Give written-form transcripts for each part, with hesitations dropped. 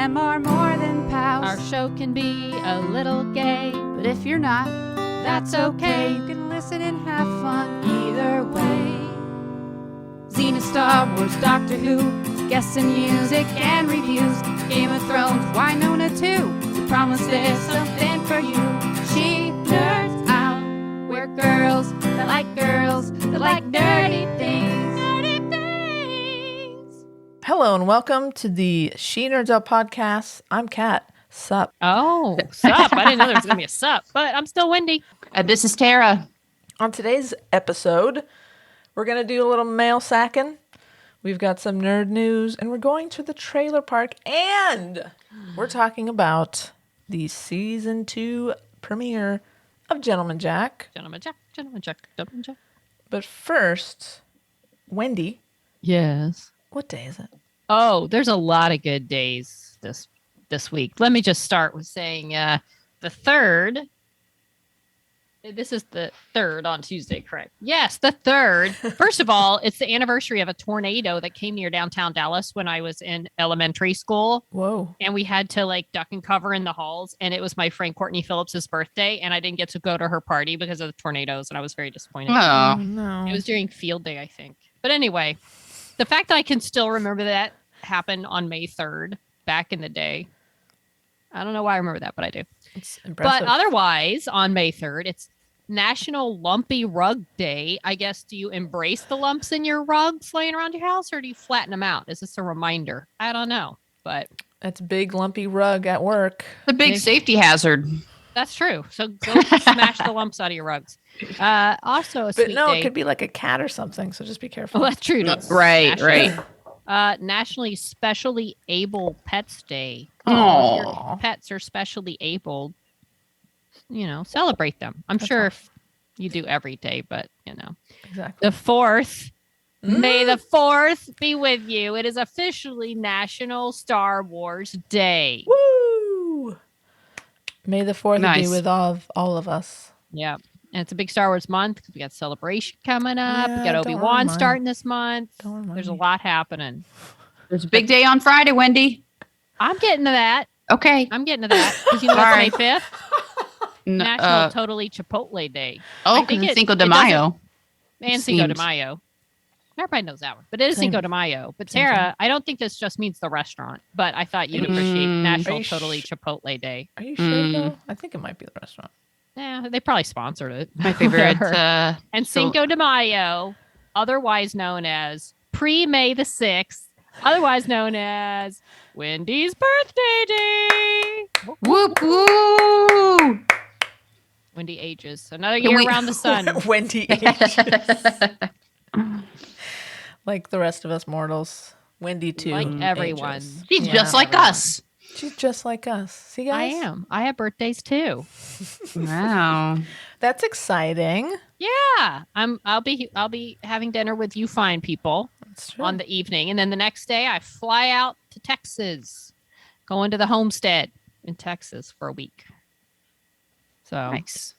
them are more than pals. Our show can be a little gay, But if you're not, that's okay. you can listen and have fun either way. Xena, Star Wars, Doctor Who, guests and music and reviews. Game of Thrones, Winona too. We promise there's something for you. She nerds out. We're girls that like nerdy things. Nerdy things. Hello and welcome to the She Nerds Out podcast. I'm Kat. Sup? Oh, sup. I didn't know there was going to be a sup, but I'm still Wendy. This is Tara. On today's episode, we're going to do a little mail sacking. We've got some nerd news, and we're going to the trailer park, and we're talking about the season 2 premiere of Gentleman Jack. Gentleman Jack. But first, Wendy, Yes. what day is it? Oh, there's a lot of good days this week. Let me just start with saying the 3rd. This is the 3rd on Tuesday, correct? Yes, the 3rd. First of all, it's the anniversary of a tornado that came near downtown Dallas when I was in elementary school. Whoa. And we had to duck and cover in the halls. And it was my friend Courtney Phillips' birthday. And I didn't get to go to her party because of the tornadoes. And I was very disappointed. Oh, No. It was during field day, I think. But anyway, the fact that I can still remember that happened on May 3rd back in the day. I don't know why I remember that, but I do. It's impressive. But otherwise, on May 3rd, it's National Lumpy Rug Day. I guess, do you embrace the lumps in your rugs laying around your house, or do you flatten them out? Is this a reminder? I don't know, but That's a big lumpy rug at work. the big safety hazard. that's true. So go smash the lumps out of your rugs. Also, a But sweet no, day. it could be like a cat or something, so just be careful. Well, that's true. Don't Right, smash it. right. Nationally Specially Able Pets Day. Aw. If your pets are specially able, celebrate them. I'm That's sure awesome. if you do every day, but Exactly. The 4th, May the 4th be with you. It is officially National Star Wars Day. Woo! May the 4th be Nice. with all of us. Yeah. And it's a big Star Wars month because we got Celebration coming up. Yeah, We got don't Obi-Wan remind- starting this month. Don't remind There's a me. lot happening. There's a big day on Friday, Wendy. I'm getting to that. Okay. I'm getting to that. Because you know All it's May right. 5th? N- National Totally Chipotle Day. oh, I think because it's it- Cinco de it doesn't- Mayo. And Cinco de Seems- Mayo. Everybody knows that one. But it is Same. Cinco de Mayo. But Same Tara, I don't think this just means the restaurant. But I thought you'd appreciate Mm. National Are you Totally Chipotle Day. Are you sure, Mm. though? I think it might be the restaurant. Yeah, they probably sponsored it. My favorite. Whatever. And so- Cinco de Mayo, otherwise known as pre-May the 6th, otherwise known as Wendy's birthday day. Whoop, woo. Wendy ages. Another Can year we- around the sun. Wendy ages. Like the rest of us mortals. Wendy, too. Like everyone. ages. She's Yeah. just like us. She's just like us. See, I guys? am. I have birthdays too. Wow. That's exciting. Yeah. I'll be having dinner with you fine people That's true. on the evening. And then the next day I fly out to Texas, going to the homestead in Texas for a week. So Nice.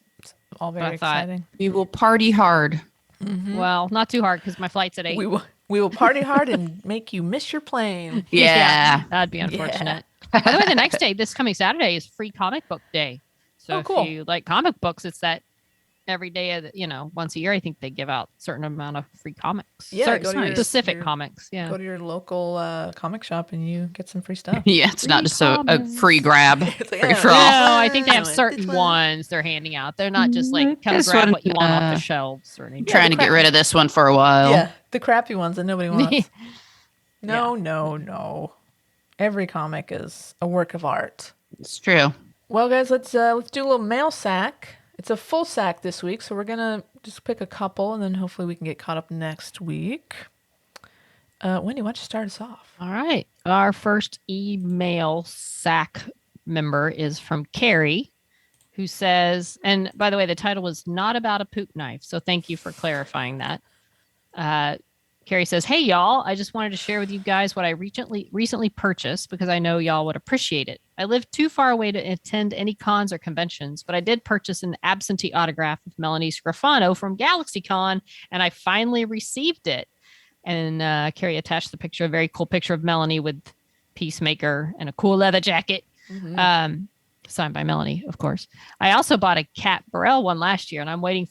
All very I thought- exciting. We will party hard. Mhm. well, not too hard because my flight's at 8. We will party hard and make you miss your plane. Yeah. That'd be unfortunate. By the way, the next day, this coming Saturday, is Free Comic Book Day. So Oh, cool. if you like comic books, it's that every day of once a year, I think they give out a certain amount of free comics. Yeah, Certain go to your- specific your- comics. Yeah. Go to your local comic shop and you get some free stuff. Yeah, it's not Free just a comments. free grab. It's like, Free oh, for No, all. I think they have This certain one. ones they're handing out. They're not just like come This grab one, what you want off uh, the shelves or anything. Trying to get rid of this one for a while. Yeah, the crappy ones that nobody wants. No. Every comic is a work of art. It's true. Well, guys, let's do a little mail sack. It's a full sack this week, so we're gonna just pick a couple, and then hopefully we can get caught up next week. Wendy, why don't you start us off? All right. Our first email sack member is from Carrie, who says, and by the way, the title was not about a poop knife. So thank you for clarifying that. Carrie says, "Hey, y'all, I just wanted to share with you guys what I recently purchased because I know y'all would appreciate it. I live too far away to attend any cons or conventions, but I did purchase an absentee autograph of Melanie Scrofano from GalaxyCon, and I finally received it." And Carrie attached the picture, a very cool picture of Melanie with Peacemaker and a cool leather jacket. Signed by Melanie, of course. I also bought a Cat Burrell one last year, and I'm waiting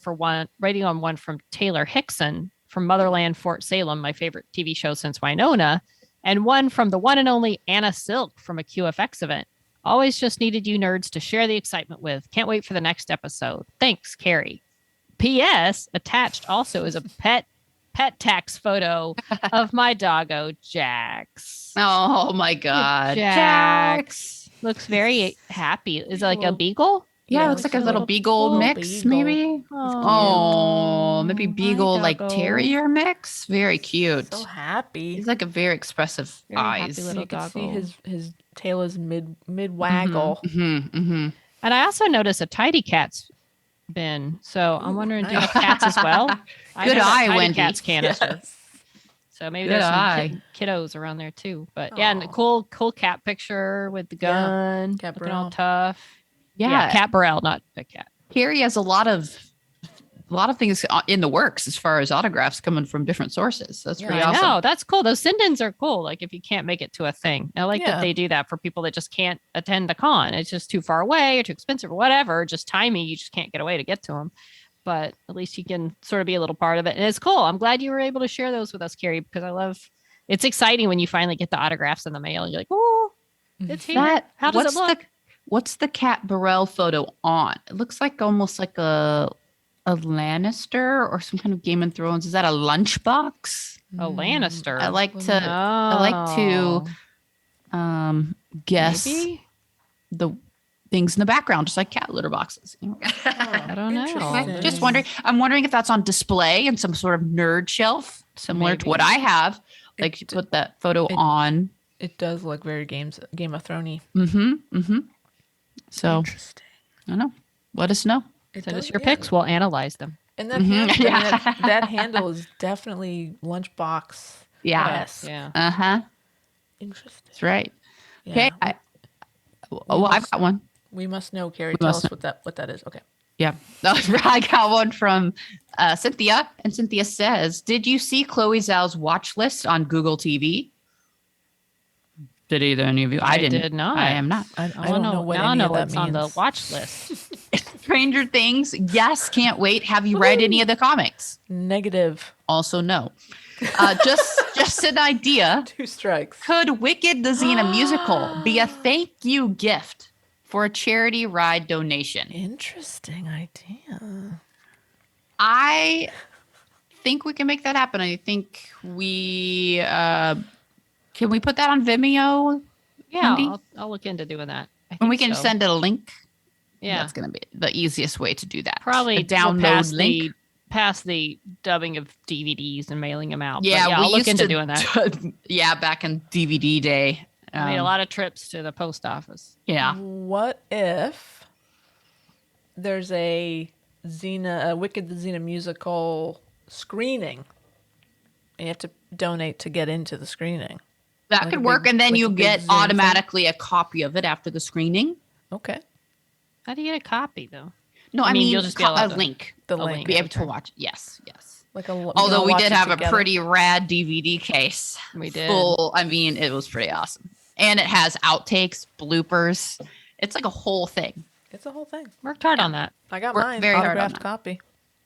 on one from Taylor Hickson from Motherland Fort Salem, my favorite TV show since Winona, and one from the one and only Anna Silk from a QFX event. Always just needed you nerds to share the excitement with. Can't wait for the next episode. Thanks, Carrie. P.S. Attached also is a pet tax photo of my doggo, Jax. Oh my God. Jax. Looks very happy. Is it like a beagle? Yeah, it looks like a little beagle mix, maybe. Oh, maybe beagle like terrier mix. Very cute. So happy. He's like a very expressive Very happy eyes. little You can see doggo. his tail is mid waggle. And I also noticed a tidy cat's bin. So I'm wondering, do you have cats as well? I Good have a eye, tidy Wendy. cat's canister. Yes. So maybe Good there's some eye. kiddos around there too. But yeah, and a Aw. cool cat picture with the gun, Cat looking all Burrell. tough. Yeah. Cat Burrell, not a cat. Carrie has a lot of things in the works as far as autographs coming from different sources. That's pretty I awesome. know, that's cool. Those send-ins are cool. Like if you can't make it to a thing, I like Yeah. that they do that for people that just can't attend the con. It's just too far away or too expensive or whatever. Just timing, you just can't get away to get to them. But at least you can sort of be a little part of it, and it's cool. I'm glad you were able to share those with us, Carrie, because I love. It's exciting when you finally get the autographs in the mail. You're like, oh, it's here. How does it look? What's the Cat Burrell photo on? It looks like almost like a Lannister or some kind of Game of Thrones. Is that a lunchbox? A Lannister. I like to Oh, guess maybe? the things in the background, just like cat litter boxes. I don't know. Interesting. Just wondering. I'm wondering if that's on display in some sort of nerd shelf, similar to Maybe. what I have. Like you put that photo on. It does look very Game of Thrones-y. So Interesting. I don't know. Let us know. Send us your pics. We'll analyze them. And that, that handle is definitely lunchbox. Yeah. Yes. Yeah. Interesting. That's right. Yeah. Okay. I've got one. We must know, Carrie. We Tell must us what that is. Okay. Yeah. I got one from Cynthia. And Cynthia says, did you see Chloe Zhao's watch list on Google TV? Did either any of you? I didn't. did not. I am not. I don't know what now I any know of that what's on the means. watch list. Stranger Things. Yes. Can't wait. Have you read any of the comics? Negative. Also, no. Just an idea. 2 strikes. Could Wicked the Xena musical be a thank you gift for a charity ride donation? Interesting idea. I think we can make that happen. I think we can we put that on Vimeo? Yeah, Andy? I'll look into doing that. I And we think can so. send it a link. Yeah, That's going to be the easiest way to do that. probably a download past link. past the dubbing of DVDs and mailing them out. But Yeah, I'll look used into to doing that. Yeah, back in DVD day. I made a lot of trips to the post office. Yeah. What if there's a Wicked the Xena musical screening, and you have to donate to get into the screening? That Like could a work, big- and then like a you big get Zoom thing? automatically a copy of it after the screening. Okay. How do you get a copy though? No, I I mean, mean you'll just be a allowed to- link. The A link. link. Be able to Okay. watch. Yes, yes. Although We did have a pretty rad DVD case. We did. Full. I mean, it was pretty awesome, and it has outtakes, bloopers. It's like a whole thing. It's a whole thing. Worked hard on that. I got Worked mine. very hard on Autographed that. copy.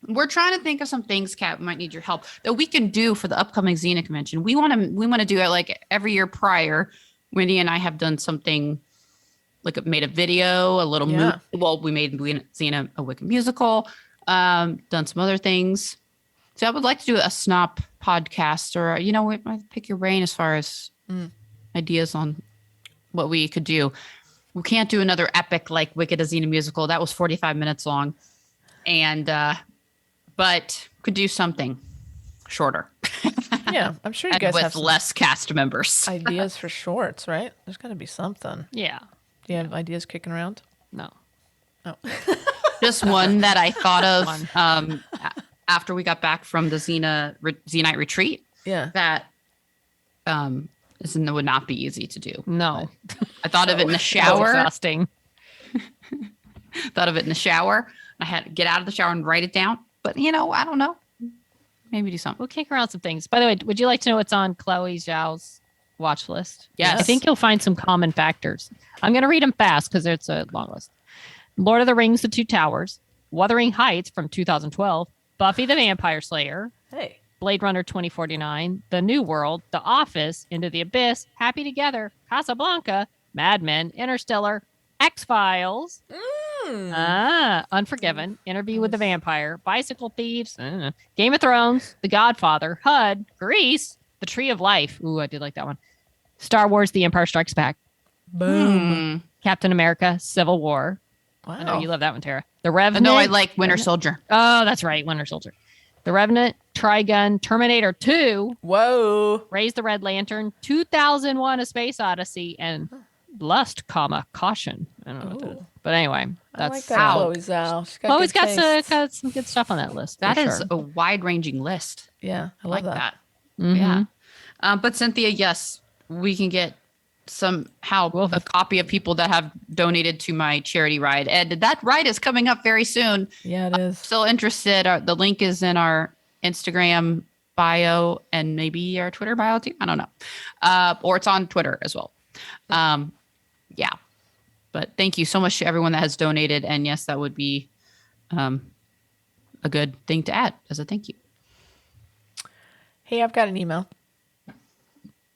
We're trying to think of some things, Kat. We might need your help that we can do for the upcoming Xena convention. We want to do it like every year prior. Wendy and I have done something like made a video, a little Yeah. Well, we made Xena a Wicked musical. Done some other things. So I would like to do a Snop podcast, or we might pick your brain as far as ideas on what we could do. We can't do another epic like Wicked a Xena musical. That was 45 minutes long, and but could do something shorter Yeah, I'm sure you and guys with have some less cast members. ideas for shorts, right? There's got to be something. Yeah. Do you have ideas kicking around? No. No. Just one that I thought of One. After we got back from the Xenite retreat. Yeah. That would not be easy to do. No. I thought of it in the That's shower. exhausting. Thought of it in the shower. I had to get out of the shower and write it down. But I don't know. Maybe do something. We'll kick around some things. By the way, would you like to know what's on Chloe Zhao's watch list. Yes. I think you'll find some common factors. I'm going to read them fast because it's a long list. Lord of the Rings, The Two Towers, Wuthering Heights from 2012, Buffy the Vampire Slayer, Hey. Blade Runner 2049, The New World, The Office, Into the Abyss, Happy Together, Casablanca, Mad Men, Interstellar, X-Files, Unforgiven, Interview with the Vampire, Bicycle Thieves, Game of Thrones, The Godfather, HUD, Grease, The Tree of Life. Ooh, I did like that one. Star Wars, The Empire Strikes Back, Boom. Captain America, Civil War. Wow. I know you love that one, Tara. The Revenant. No, I like Winter Soldier. Oh, that's right. Winter Soldier. The Revenant, Trigun, Terminator 2, Whoa. Raise the Red Lantern, 2001 A Space Odyssey, and Lust, Caution. I don't know what that is. But anyway, I that's like that how- Chloe Zhao. She's got Chloe's good taste. got some good stuff on that list. That for is sure. a wide-ranging list. Yeah, I I love like that. Mhm. Yeah. But Cynthia, yes, we can get somehow a copy of people that have donated to my charity ride. And that ride is coming up very soon. Yeah, it is. Still interested. The link is in our Instagram bio and maybe our Twitter bio too. I don't know. Or it's on Twitter as well. Yeah. But thank you so much to everyone that has donated. And yes, that would be a good thing to add as a thank you. Hey, I've got an email.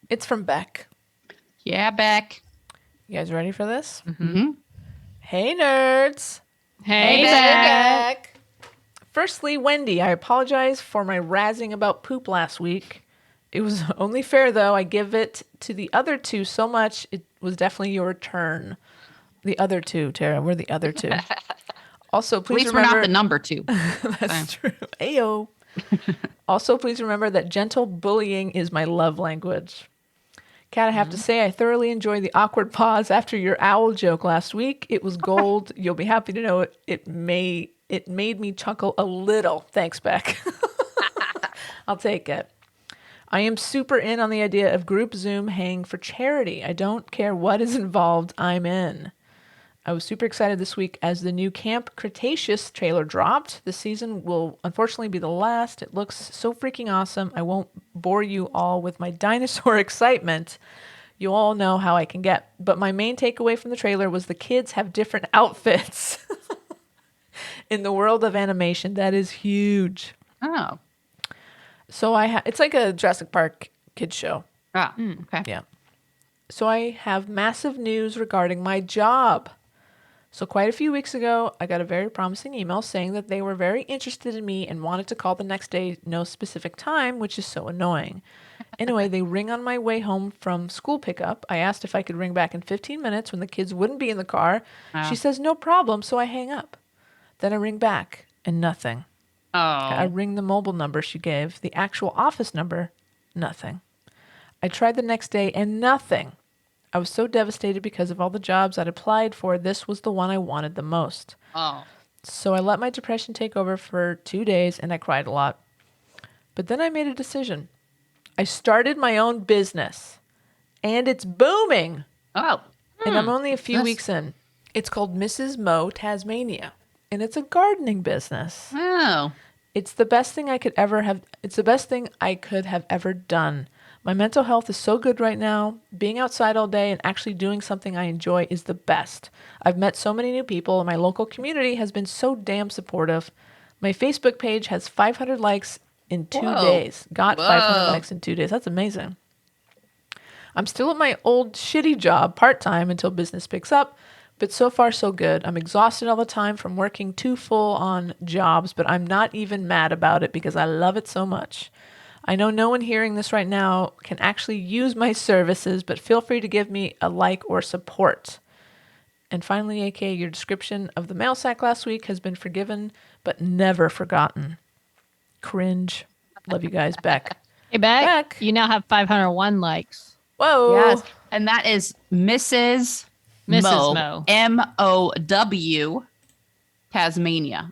It's from Beck. Yeah, Beck. You guys ready for this? Mm-hmm. Hey, nerds. Hey, Beck. Firstly, Wendy, I apologize for my razzing about poop last week. It was only fair, though. I give it to the other two so much. It was definitely your turn. The other two, Tara. We're the other two. Also, At please least remember... we're not the number two. That's true. Ayo. Also, please remember that gentle bullying is my love language. Kat, I have to say, I thoroughly enjoyed the awkward pause after your owl joke last week. It was gold. You'll be happy to know it made me chuckle a little. Thanks, Beck. I'll take it. I am super in on the idea of group Zoom hang for charity. I don't care what is involved, I'm in. I was super excited this week as the new Camp Cretaceous trailer dropped. This season will unfortunately be the last. It looks so freaking awesome. I won't bore you all with my dinosaur excitement. You all know how I can get. But my main takeaway from the trailer was the kids have different outfits. In the world of animation, that is huge. Oh. So it's like a Jurassic Park kids show. Ah, okay. Yeah. So I have massive news regarding my job. So quite a few weeks ago, I got a very promising email saying that they were very interested in me and wanted to call the next day, no specific time, which is so annoying. Anyway, they ring on my way home from school pickup. I asked if I could ring back in 15 minutes when the kids wouldn't be in the car. She says, no problem, so I hang up. Then I ring back and nothing. Oh. I ring the mobile number she gave, the actual office number, nothing. I tried the next day and nothing. I was so devastated because of all the jobs I'd applied for. This was the one I wanted the most. Oh. So I let my depression take over for 2 days and I cried a lot. But then I made a decision. I started my own business and it's booming. Oh. And I'm only a few Yes. weeks in. It's called Mrs. Mo Tasmania and it's a gardening business. Oh. It's the best thing I could ever have. It's the best thing I could have ever done. My mental health is so good right now. Being outside all day and actually doing something I enjoy is the best. I've met so many new people and my local community has been so damn supportive. My Facebook page has 500 likes in 2 Whoa. days. Got 500 Whoa. likes in 2 days. That's amazing. I'm still at my old shitty job part-time until business picks up. But so far, so good. I'm exhausted all the time from working 2 full-on jobs, but I'm not even mad about it because I love it so much. I know no one hearing this right now can actually use my services, but feel free to give me a like or support. And finally, AK, your description of the mail sack last week has been forgiven, but never forgotten. Cringe. Love you guys. Beck. Hey, Beck, Beck. you now have 501 likes. Whoa. Yes. And that is Mrs. Mo. MOW, Tasmania.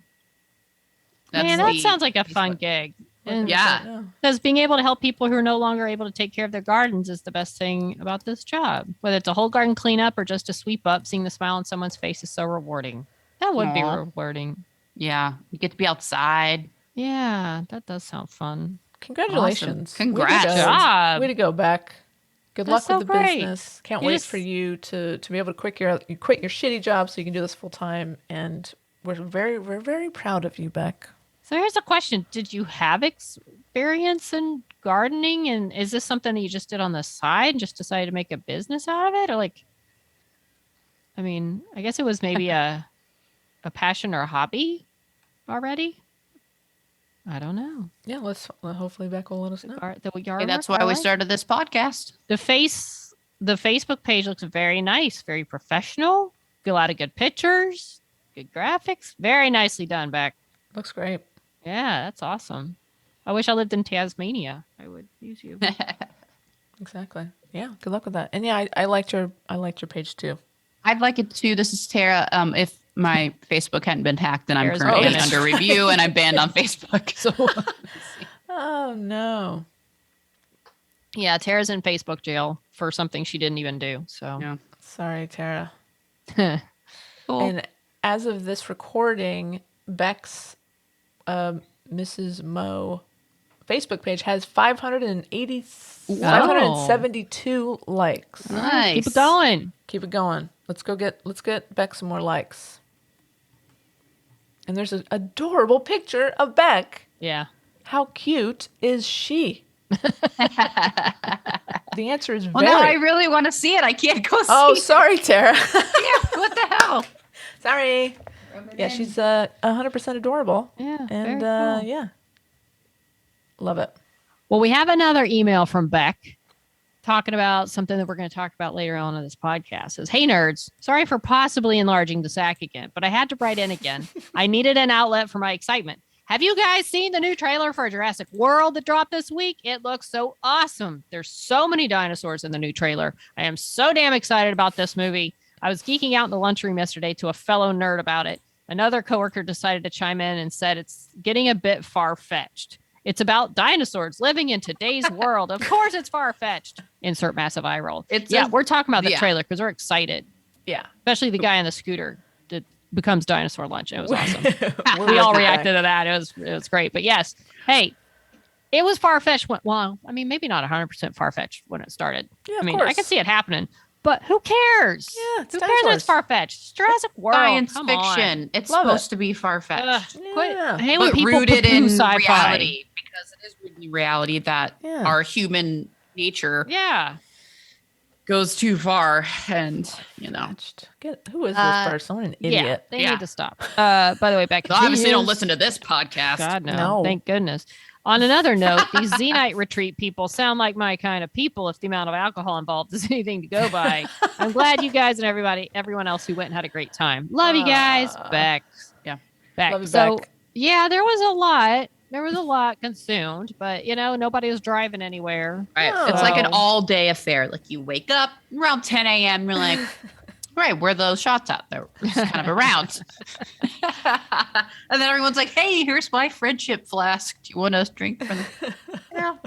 Man, that sounds like a fun gig. And Yeah. because being able to help people who are no longer able to take care of their gardens is the best thing about this job. Whether it's a whole garden cleanup or just a sweep up, seeing the smile on someone's face is so rewarding. That would be Aw. rewarding. Yeah. You get to be outside. Yeah, that does sound fun. Congratulations. Awesome. Congrats. Way to go. Job. Way to go, Beck. Good That's luck with so the great. business. Can't You wait just- for you to be able to quit your shitty job so you can do this full time. And we're very proud of you, Beck. So here's a question: did you have experience in gardening, and is this something that you just did on the side and just decided to make a business out of it, or like? I mean, I guess it was maybe a passion or a hobby already. I don't know. Yeah, hopefully Beck will let us know. The yard Hey, that's work, why I we like. started this podcast. The Facebook page looks very nice, very professional. A lot of good pictures, good graphics, very nicely done, Beck. Looks great. Yeah, that's awesome. I wish I lived in Tasmania. I would use you. Exactly. Yeah. Good luck with that. And yeah, I liked your page too. I'd like it too. This is Tara. If my Facebook hadn't been hacked, then I'm Tara's currently banned. under review and I'm banned on Facebook. So Oh no. Yeah, Tara's in Facebook jail for something she didn't even do. So yeah. Sorry, Tara. Cool. And as of this recording, Beck's Mrs. Mo Facebook page has 572 likes. Nice. keep it going. Keep it going. Let's get Beck some more likes. And there's an adorable picture of Beck. Yeah. How cute is she? The answer is Well, very. now I really want to see it. I can't go see Oh, it. sorry, Tara. Yeah, what the hell? Sorry. Yeah, she's 100% adorable. Yeah. And very cool. yeah. Love it. Well, we have another email from Beck talking about something that we're going to talk about later on in this podcast. It says, hey, nerds, sorry for possibly enlarging the sack again, but I had to write in again. I needed an outlet for my excitement. Have you guys seen the new trailer for Jurassic World that dropped this week? It looks so awesome. There's so many dinosaurs in the new trailer. I am so damn excited about this movie. I was geeking out in the lunchroom yesterday to a fellow nerd about it. Another coworker decided to chime in and said it's getting a bit far-fetched. It's about dinosaurs living in today's world. Of course it's far-fetched. Insert massive eye roll. We're talking about the trailer because we're excited. Yeah. Especially the guy on the scooter that becomes dinosaur lunch. It was awesome. We're We all with you, reacted Beck. to that. It was great. But yes, hey, it was far-fetched. Well, I mean, maybe not 100% far-fetched when it started. Yeah, I of mean, course. I could see it happening. But who cares? Yeah, it's who cares when dinosaurs. it's far-fetched? It's Jurassic World. Science Come fiction. on. It's Love supposed it. to be far-fetched. Yeah. I hate when But people rooted poo-poo in sci-fi. reality, because it is rooted in reality that Yeah. our human nature Yeah. goes too far, and Who is this person? What an Yeah. idiot. They Yeah. need to stop. By the way, Becky. obviously don't is- listen to this podcast. God, no. No. Thank goodness. On another note, these Zenite retreat people sound like my kind of people if the amount of alcohol involved is anything to go by. I'm glad you guys and everyone else who went and had a great time. Love you guys. Beck. Yeah. Beck. Love you, So, Beck. yeah, there was a lot. There was a lot consumed, but, nobody was driving anywhere. Right. No. It's like an all-day affair. Like you wake up around 10 a.m. You're like, right, where are those shots at? They're just kind of around. And then everyone's like, hey, here's my friendship flask. Do you want to drink from the Now,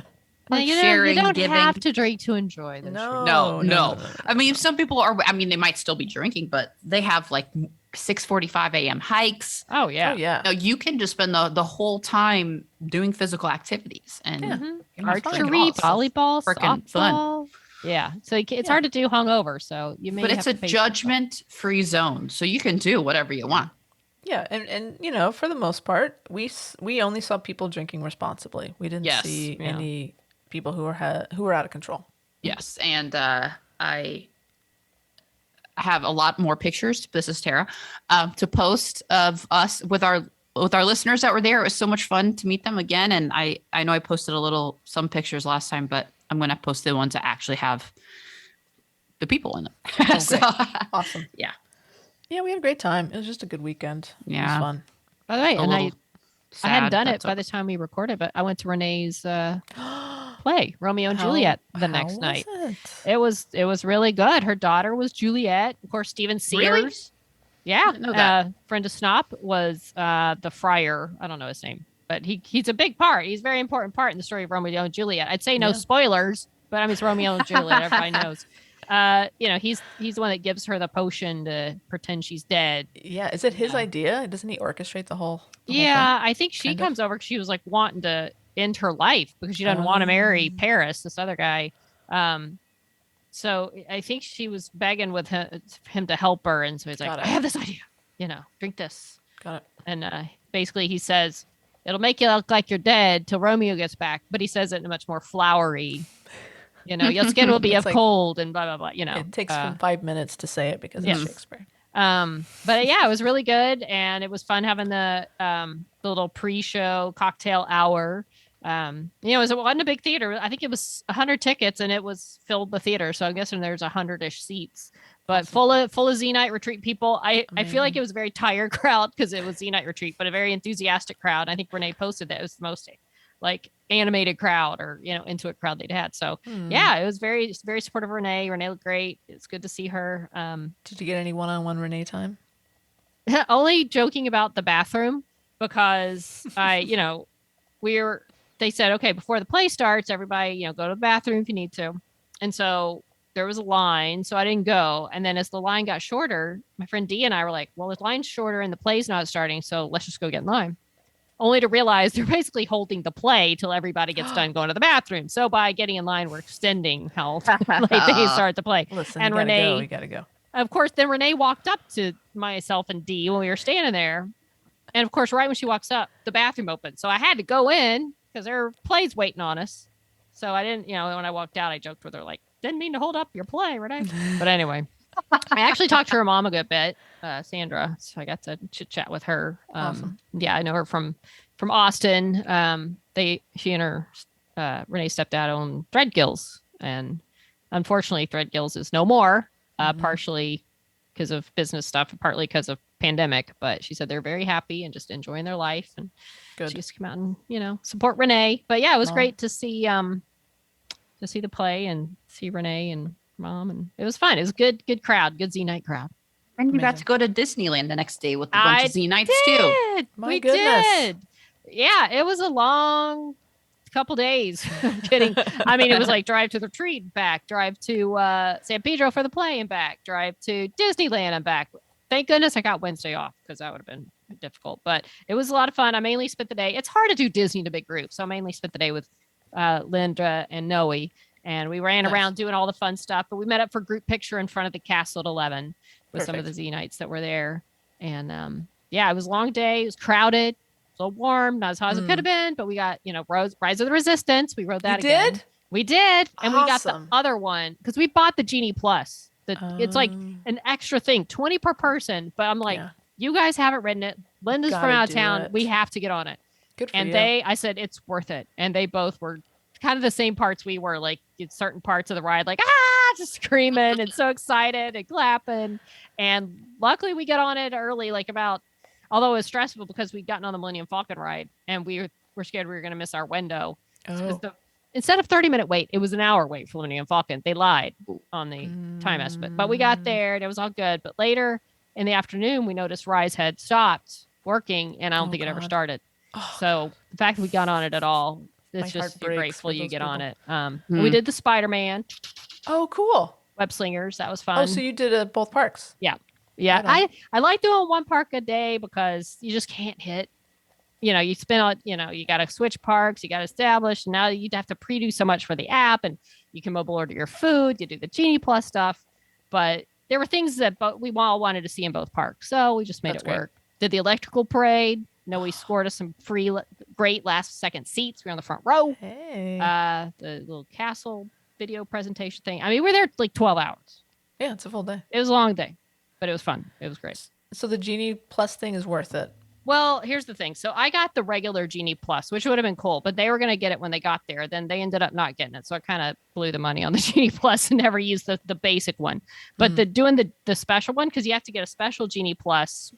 Like you sharing, don't giving. have to drink to enjoy this. No. I mean, some people are, they might still be drinking, but they have like 6:45 a.m. hikes. Oh, yeah. Oh, yeah. No, you can just spend the whole time doing physical activities and Yeah. Archery, Freaking awesome. volleyball, Freaking fun. softball. Yeah. So it's hard to do hungover. So you may but have it's a to pay- judgment-free zone, so you can do whatever you want. Yeah, and for the most part, we only saw people drinking responsibly. We didn't Yes, see yeah. any people who were out of control. Yes, and I have a lot more pictures. This is Tara to post of us with our listeners that were there. It was so much fun to meet them again, and I know I posted some pictures last time, but I'm going to post the ones that actually have the people in them. Oh, So, Awesome. yeah. Yeah, we had a great time. It was just a good weekend. It Yeah. was fun. By the way, A and little I hadn't sad done it that's by the time we recorded, but I went to Renee's play, Romeo and Juliet, the next night. It was really good. Her daughter was Juliet. Of course, Steven Sears. Really? Yeah. didn't know that. Friend of Snop was the friar. I don't know his name, but he's a big part. He's a very important part in the story of Romeo and Juliet. I'd say no Yeah. spoilers, but I mean, it's Romeo and Juliet. Everybody knows. He's the one that gives her the potion to pretend she's dead. Yeah, is it his Yeah. idea? Doesn't he orchestrate the whole? Yeah, I think she Kind of. comes over because she was like wanting to end her life because she doesn't want to marry Oh. Paris, this other guy. So I think she was begging with him to help her. And so he's like, Got it. I have this idea, drink this. Got it. And basically he says, it'll make you look like you're dead till Romeo gets back. But he says it in a much more flowery, your skin will be It's of like- cold and blah, blah, blah, It takes from 5 minutes to say it because Yes. it's Shakespeare. But yeah, it was really good. And it was fun having the little pre-show cocktail hour. It wasn't a big theater. I think it was 100 tickets and it was filled the theater. So I'm guessing there's 100-ish seats, but full of Z-Night Retreat people. I feel like it was a very tired crowd because it was Z-Night Retreat, but a very enthusiastic crowd. I think Renee posted that it was the most like animated crowd or, into a crowd they'd had. So yeah, it was very, very supportive of Renee. Renee looked great. It's good to see her. Did you get any one-on-one Renee time? Only joking about the bathroom because they said, okay, before the play starts, everybody, go to the bathroom if you need to. And so there was a line, so I didn't go. And then as the line got shorter, my friend Dee and I were like, well, the line's shorter and the play's not starting, so let's just go get in line. Only to realize they're basically holding the play till everybody gets done going to the bathroom. So by getting in line, we're extending how late they start the play. Listen, and you gotta go. Of course, then Renee walked up to myself and Dee when we were standing there. And of course, right when she walks up, the bathroom opened. So I had to go in because there plays waiting on us. So I didn't, when I walked out, I joked with her, like, didn't mean to hold up your play, Renee. But anyway, I actually talked to her mom a good bit, Sandra. So I got to chit chat with her. Awesome. Yeah, I know her from Austin. She and her Renee's stepdad own Threadgills, and unfortunately, Threadgills is no more. Partially because of business stuff, partly because of pandemic. But she said they're very happy and just enjoying their life, and Good. she just come out and support Renee. But yeah, it was great to see the play and see Renee and mom, and it was fun. It was good crowd, good Z-Night crowd. And you got to go to Disneyland the next day with a bunch of Z-Nights too. We goodness. did. Yeah, it was a long couple days. I'm kidding. I mean, it was like drive to the retreat, back, drive to San Pedro for the play and back, drive to Disneyland and back. Thank goodness I got Wednesday off because that would have been difficult. But it was a lot of fun. I mainly spent the day. It's hard to do Disney in a big group, so I mainly spent the day with Linda and Noe, and we ran around doing all the fun stuff. But we met up for group picture in front of the castle at 11 with some of the Z-Nights that were there. And yeah, it was a long day. It was crowded. So warm, not as hot as it could have been, but we got, Rise of the Resistance. We rode that again. Did? We did. And we got the Awesome. other one because we bought the Genie Plus. It's like an extra thing, 20 per person. But I'm like, you guys haven't ridden it. Linda's from Gotta out of do town. it. We have to get on it. Good for And you. I said, it's worth it. And they both were kind of the same parts we were, like in certain parts of the ride, like, just screaming and so excited and clapping. And luckily we got on it early, although it was stressful because we'd gotten on the Millennium Falcon ride and we were scared we were going to miss our window. Oh. Instead of 30-minute wait, it was an hour wait for Millennium Falcon. They lied on the time estimate, but we got there and it was all good. But later in the afternoon, we noticed Rise had stopped working and I don't think it ever started. So the fact that we got on it at all, it's My just heart breaks grateful for you those get on it. people. We did the Spider-Man Oh, cool. web slingers. That was fun. Oh, so you did both parks. Yeah, Right I like doing one park a day because you just can't hit. You spend on, you got to switch parks, you got to establish. And now you'd have to pre-do so much for the app, and you can mobile order your food, you do the Genie Plus stuff. But there were things that we all wanted to see in both parks, so we just made That's it great. work. Did the electrical parade? No, we scored us some free, great last-second seats. We were on the front row. Hey. The little castle video presentation thing. I mean, we were there like 12 hours. Yeah, it's a full day. It was a long day, but it was fun. It was great. So the Genie Plus thing is worth it. Well, here's the thing. So I got the regular Genie Plus, which would have been cool, but they were going to get it when they got there. Then they ended up not getting it. So I kind of blew the money on the Genie Plus and never used the basic one. But doing the special one, because you have to get a special Genie Plus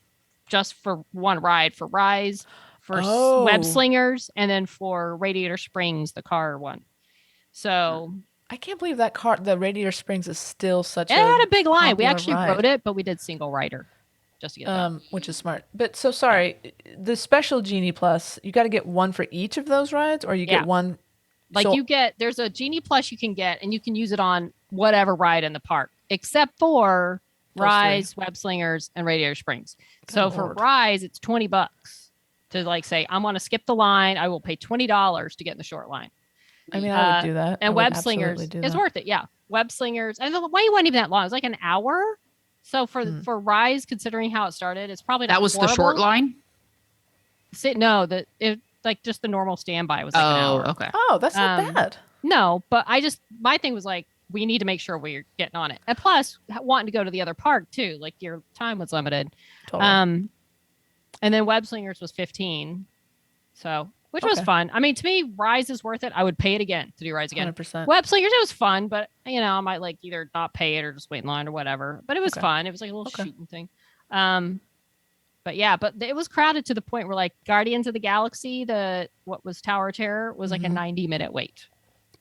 just for one ride, for Rise, for Web Slingers, and then for Radiator Springs, the car one. So I can't believe that car, the Radiator Springs, is still such it had a big line. We popular actually ride. rode it, but we did single rider just to get that. Which is smart. But so sorry, the special Genie Plus, you got to get one for each of those rides, or you get one. Like so- there's a Genie Plus you can get, and you can use it on whatever ride in the park, except for Those Rise, Web Slingers, and Radiator Springs. So for Lord. Rise, it's $20 to say, I want to skip the line. I will pay $20 to get in the short line. I mean, I would do that. I And would Web absolutely Slingers do is that. worth it. Yeah. Web Slingers, and the way wasn't even that long. It was like an hour. So for Rise, considering how it started, it's probably not That was horrible. the short line? No, like just the normal standby was like an hour. Okay. Oh, that's not bad. No, but my thing was like, we need to make sure we're getting on it. And plus, wanting to go to the other park too. Like your time was limited. Totally. And then Web Slingers was 15. So, which was fun. I mean, to me, Rise is worth it. I would pay it again to do Rise again. 100%. Web Slingers, it was fun, but I might like either not pay it or just wait in line or whatever. But it was fun. It was like a little shooting thing. But it was crowded to the point where like Guardians of the Galaxy, what was Tower of Terror, was like a 90-minute wait.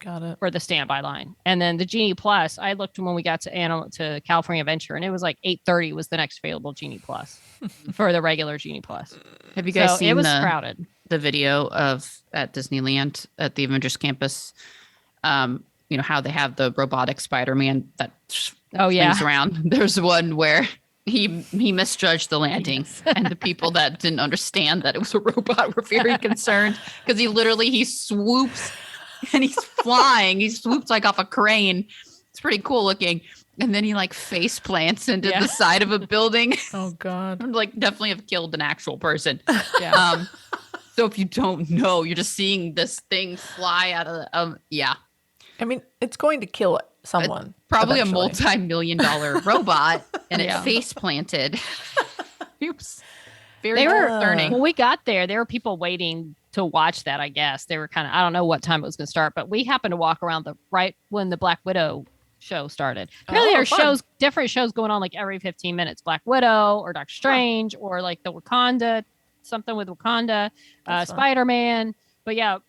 Got it. For the standby line. And then the Genie Plus, I looked when we got to California Adventure, and it was like 8:30 was the next available Genie Plus for the regular Genie Plus. Have you guys seen it was crowded. The video of at Disneyland at the Avengers campus? How they have the robotic Spider-Man that swings around. There's one where he misjudged the landing, and the people that didn't understand that it was a robot were very concerned because he swoops. And he's flying. He swoops like off a crane. It's pretty cool looking. And then he like face plants into the side of a building. Oh God! Like definitely have killed an actual person. Yeah. So if you don't know, you're just seeing this thing fly out of I mean, it's going to kill someone. Probably eventually. a multi-million-dollar robot, and it face planted. Oops. Very concerning. When we got there were people waiting to watch that, I guess. They were I don't know what time it was going to start, but we happened to walk around right when the Black Widow show started. Apparently there's different shows going on like every 15 minutes. Black Widow or Doctor Strange or like the Wakanda, something with Wakanda, Spider-Man. But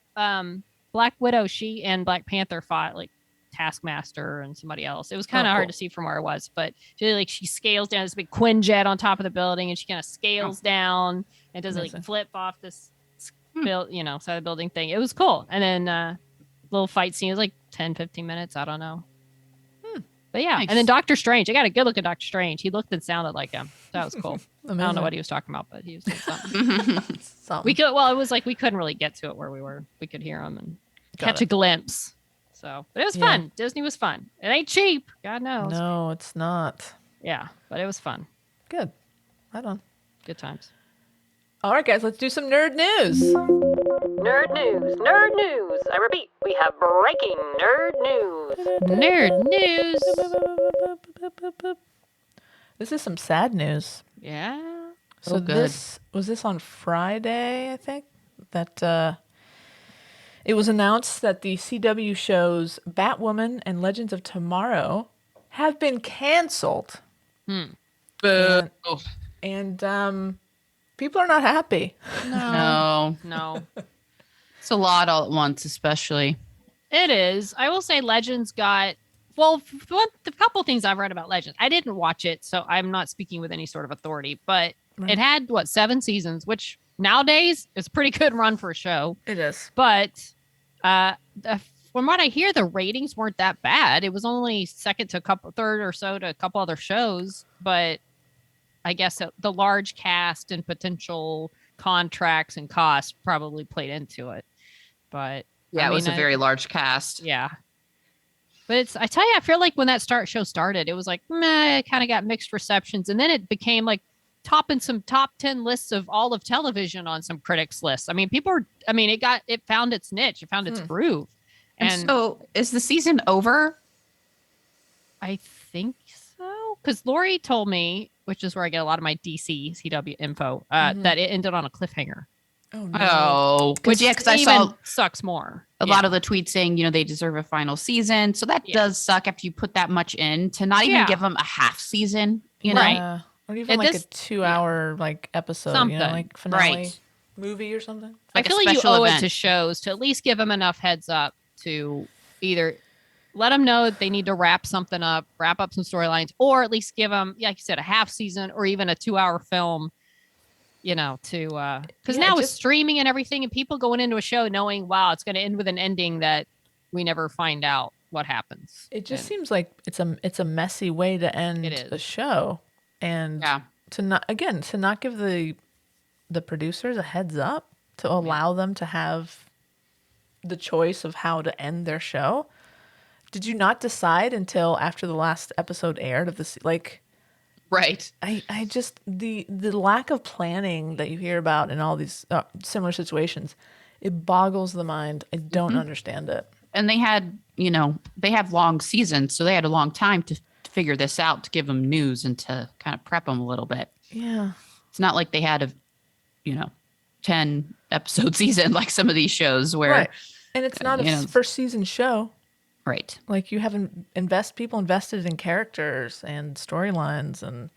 Black Widow, she and Black Panther fought like Taskmaster and somebody else. It was kind of hard to see from where it was, but she scales down this big Quinjet on top of the building, and she kind of scales down and does like flip off this side of the building thing. It was cool. And then little fight scene. It was like 10-15 minutes. I don't know. But yeah, nice. And then Doctor Strange. I got a good look at Doctor Strange. He looked and sounded like him. That was cool. I don't know what he was talking about, but he was doing something. It was like we couldn't really get to it where we were. We could hear him and catch a glimpse. So, but it was fun. Disney was fun. It ain't cheap. God knows. No, it's not. Yeah, but it was fun. Good. Right on. Good times. All right, guys, let's do some nerd news. Nerd news. Nerd news. I repeat, we have breaking nerd news. Nerd news. This is some sad news. Yeah. So this on Friday, I think, that it was announced that the CW shows Batwoman and Legends of Tomorrow have been canceled. And people are not happy. No. It's a lot all at once, especially. It is. I will say Legends got... Well, the couple things I've read about Legends. I didn't watch it, so I'm not speaking with any sort of authority. But it had, 7 seasons, which these is a pretty good run for a show. It is. But from what I hear, the ratings weren't that bad. It was only third or so to a couple other shows. But I guess the large cast and potential contracts and costs probably played into it. But yeah, it was a very large cast. Yeah. But I tell you, I feel like when that show started, it was like, meh, it kind of got mixed receptions. And then it became like topping some top 10 lists of all of television on some critics lists. I mean, it found its niche. It found its groove. And so is the season over? I think so. Because Lori told me, which is where I get a lot of my DC CW info, that it ended on a cliffhanger. Oh, no. Because I saw sucks more. A lot of the tweets saying, they deserve a final season. So that does suck after you put that much in to not even give them a half season, know? Right. Or even a 2-hour episode, something. Like finale movie or something. I feel like you owe it to shows to at least give them enough heads up to either let them know that they need to wrap something up, wrap up some storylines, or at least give them, like you said, a half season or even a 2-hour film. Because now with streaming and everything and people going into a show knowing, wow, it's going to end with an ending that we never find out what happens. It just seems like it's a messy way to end a show. And to not give the producers a heads up to allow them to have the choice of how to end their show Did you not decide until after the last episode aired of this? Like, Right. I just the lack of planning that you hear about in all these similar situations, it boggles the mind. I don't understand it. And they had, they have long seasons, so they had a long time to figure this out, to give them news and to kind of prep them a little bit. Yeah. It's not like they had a, 10 episode season like some of these shows where. Right. And it's not a first season show. Right. Like, you haven't people invested in characters and storylines, and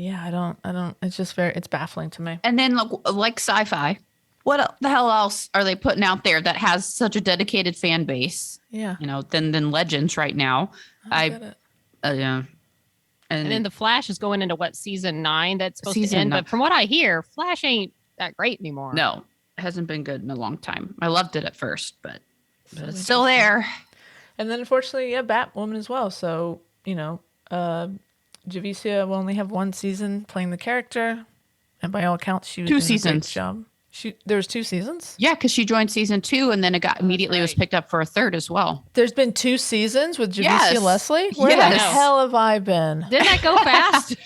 I don't. It's just it's baffling to me. And then like sci-fi, what the hell else are they putting out there that has such a dedicated fan base? Yeah. Than Legends right now. I get it. Yeah. And then the Flash is going into season 9 that's supposed to Season end. 9. But from what I hear, Flash ain't that great anymore. No, it hasn't been good in a long time. I loved it at first, but it's still there. And then, unfortunately, Batwoman as well. So, Javicia will only have one season playing the character, and by all accounts, she was doing 2 a great seasons. job. There was 2 seasons. Yeah, because she joined season 2, and then it got immediately was right. picked up for a third as well. There's been 2 seasons with Javicia Yes. Leslie. Where the Yes. hell have I been? Didn't that go fast?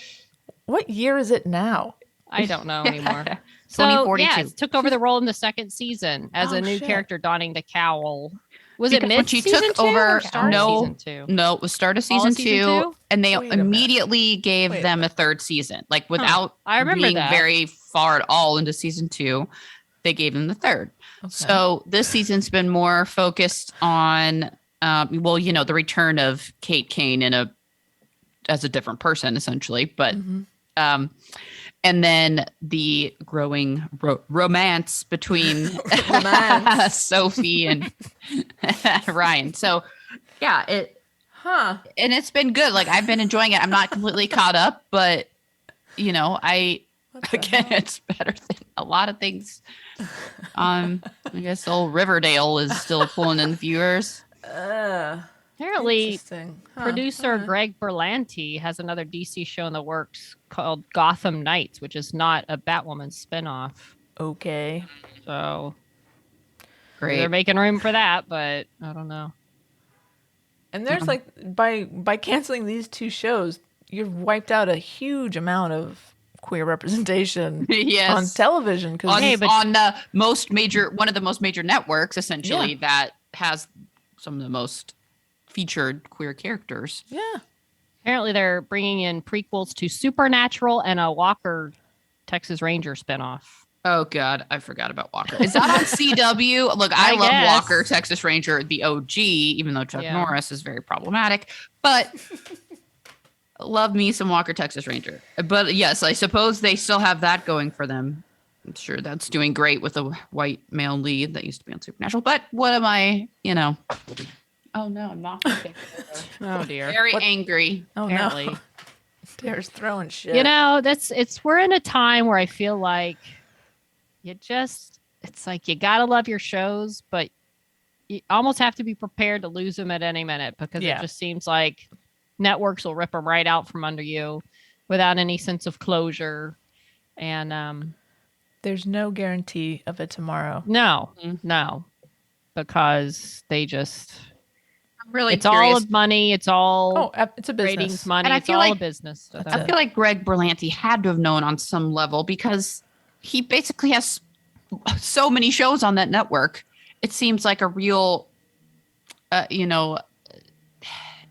What year is it now? I don't know anymore. 2042. So, took over the role in the second season as Oh, a new shit. character donning the cowl. Was Because it when mid she season took 2 over- or start no. of season 2? No, it was start of All season of season 2, two? and they Wait a minute. immediately gave Wait a them a third season. Like without I remember being that. very far at all into season 2, they gave them the third. Okay. So this season's been more focused on, the return of Kate Kane as a different person, essentially. But, and then the growing romance between Romance. Sophie and Ryan. So, yeah, and it's been good. Like, I've been enjoying it. I'm not completely caught up, but it's better than a lot of things. I guess old Riverdale is still pulling in viewers. Apparently, Interesting. Huh. producer Greg Berlanti has another DC show in the works called Gotham Knights, which is not a Batwoman spinoff. Okay. So Great. they're making room for that, but I don't know. And there's by canceling these 2 shows, you've wiped out a huge amount of queer representation Yes. on television. Because on the one of the most major networks, essentially, that has some of the most featured queer characters. yeah, Apparently, they're bringing in prequels to Supernatural and a Walker Texas Ranger spinoff. Oh God, I forgot about Walker. Is that on CW? Look, I love guess. Walker, Texas Ranger, the OG, even though Chuck Norris is very problematic. But love me some Walker, Texas Ranger. But yes, I suppose they still have that going for them. I'm sure that's doing great with a white male lead that used to be on Supernatural. But what am I, Oh no, I'm not. Oh dear. Very angry. oh Apparently. no, Dare's throwing shit. We're in a time where I feel like it's like you gotta love your shows, but you almost have to be prepared to lose them at any minute because it just seems like networks will rip them right out from under you without any sense of closure. And There's no guarantee of it tomorrow. no, because they just I'm really it's curious. all of money. It's all It's a business. ratings money. And I It's feel all like- a business. I feel like Greg Berlanti had to have known on some level because he basically has so many shows on that network. It seems like a real,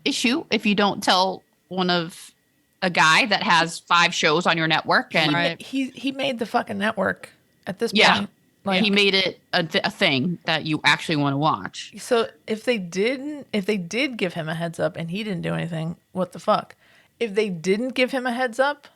issue if you don't tell a guy that has 5 shows on your network. And Right. He made the fucking network at this Yeah. point. Like, he made it a thing that you actually want to watch. so if they did give him a heads up and he didn't do anything, what the fuck? If they didn't give him a heads up,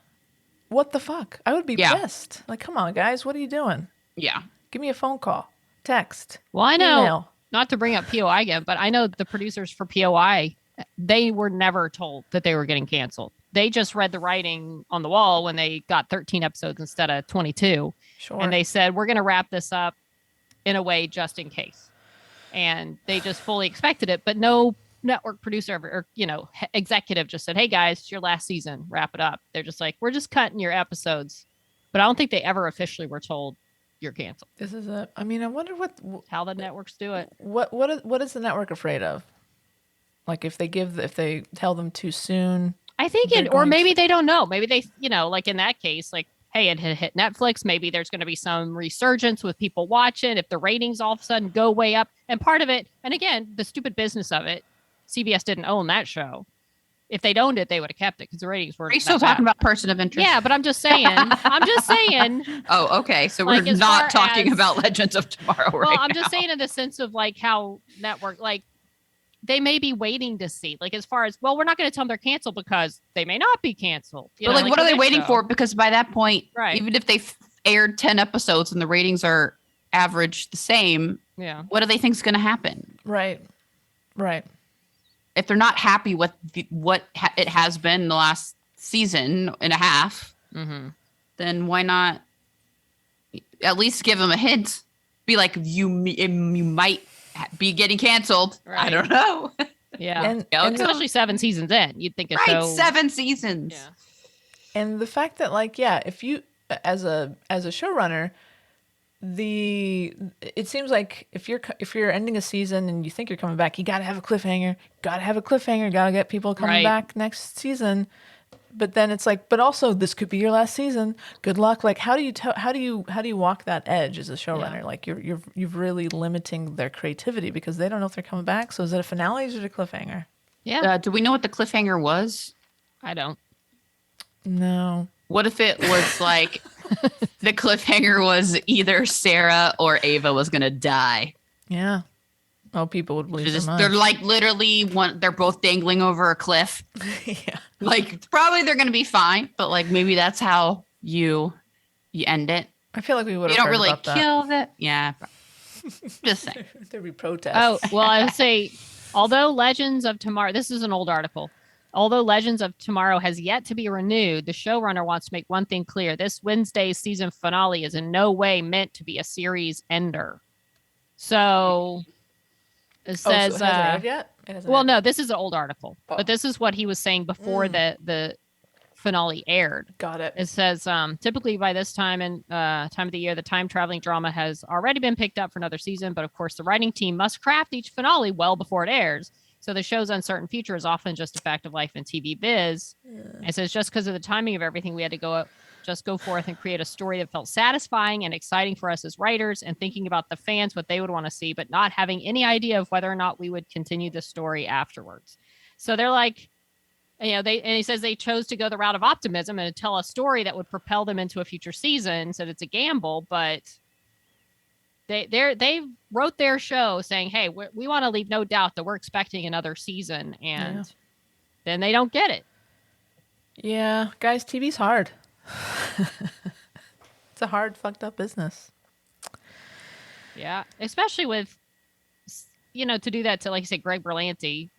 what the fuck? I would be pissed. Like, come on, guys, what are you doing? Yeah. Give me a phone call, text. Well, I know, email. not to bring up POI again, but I know the producers for POI, they were never told that they were getting canceled. They just read the writing on the wall when they got 13 episodes instead of 22. Sure. And they said, we're going to wrap this up in a way just in case. And they just fully expected it, but no network producer or executive just said, hey guys, it's your last season, wrap it up. They're just like, we're just cutting your episodes. But I don't think they ever officially were told you're canceled. This is I wonder How the networks do it. what is the network afraid of? Like if they tell them too soon. I think They're it, or going maybe they don't know. Maybe they, like in that case, like, hey, it had hit Netflix. Maybe there's going to be some resurgence with people watching. If the ratings all of a sudden go way up, and part of it, and again, the stupid business of it, CBS didn't own that show. If they'd owned it, they would have kept it because the ratings were. Are you still talking about Person of Interest? Yeah, but I'm just saying. Oh, okay. So Like, we're as not far talking as- about Legends of Tomorrow Well, right I'm now. just saying in the sense of like how network, like they may be waiting to see, like as far as, well, we're not going to tell them they're canceled because they may not be canceled. But like, what are the they next waiting show. for? Because by that point, Right. even if they've aired 10 episodes and the ratings are average the same, Yeah. what do they think is going to happen? Right. If they're not happy with it has been the last season and a half, Mm-hmm. then why not at least give them a hint? Be like, you might be getting canceled. I Right. don't know. Yeah. And Especially 7 seasons in, you'd think a Right, show. 7 seasons. Yeah. And the fact that, like, yeah, if you as a showrunner, it seems like if you're ending a season and you think you're coming back, you gotta have a cliffhanger. Gotta get people coming Right. back next season. But then it's like, but also this could be your last season. Good luck. Like, how do you walk that edge as a showrunner? Yeah. Like you're really limiting their creativity because they don't know if they're coming back. So is it a finale or is it a cliffhanger? Yeah. Do we know what the cliffhanger was? I don't. No. What if it was like the cliffhanger was either Sarah or Ava was going to die? Yeah. Oh, people would believe They're like literally they're both dangling over a cliff. Yeah. Like probably they're going to be fine, but like maybe that's how you end it. I feel like we would You have don't heard really about that. kill it. Yeah. Just saying. There'd be protests. Oh, well, I would say, although Legends of Tomorrow, this is an old article. Although Legends of Tomorrow has yet to be renewed, the showrunner wants to make one thing clear. This Wednesday's season finale is in no way meant to be a series ender. So it so says, it hasn't aired yet? It hasn't well, aired no, yet? this is an old article, Oh. but this is what he was saying before the finale aired. Got it. It says, typically by this time of the year, the time traveling drama has already been picked up for another season. But of course, the writing team must craft each finale well before it airs. So the show's uncertain future is often just a fact of life in TV biz. It says, just because of the timing of everything, we had to go forth and create a story that felt satisfying and exciting for us as writers, and thinking about the fans, what they would want to see, but not having any idea of whether or not we would continue the story afterwards. So they're like, and he says they chose to go the route of optimism and tell a story that would propel them into a future season. So it's a gamble, but they wrote their show saying, hey, we want to leave no doubt that we're expecting another season, and then they don't get it. Yeah, guys, TV's hard. It's a hard, fucked up business. Yeah, especially with, to do that to, like you say, Greg Berlanti.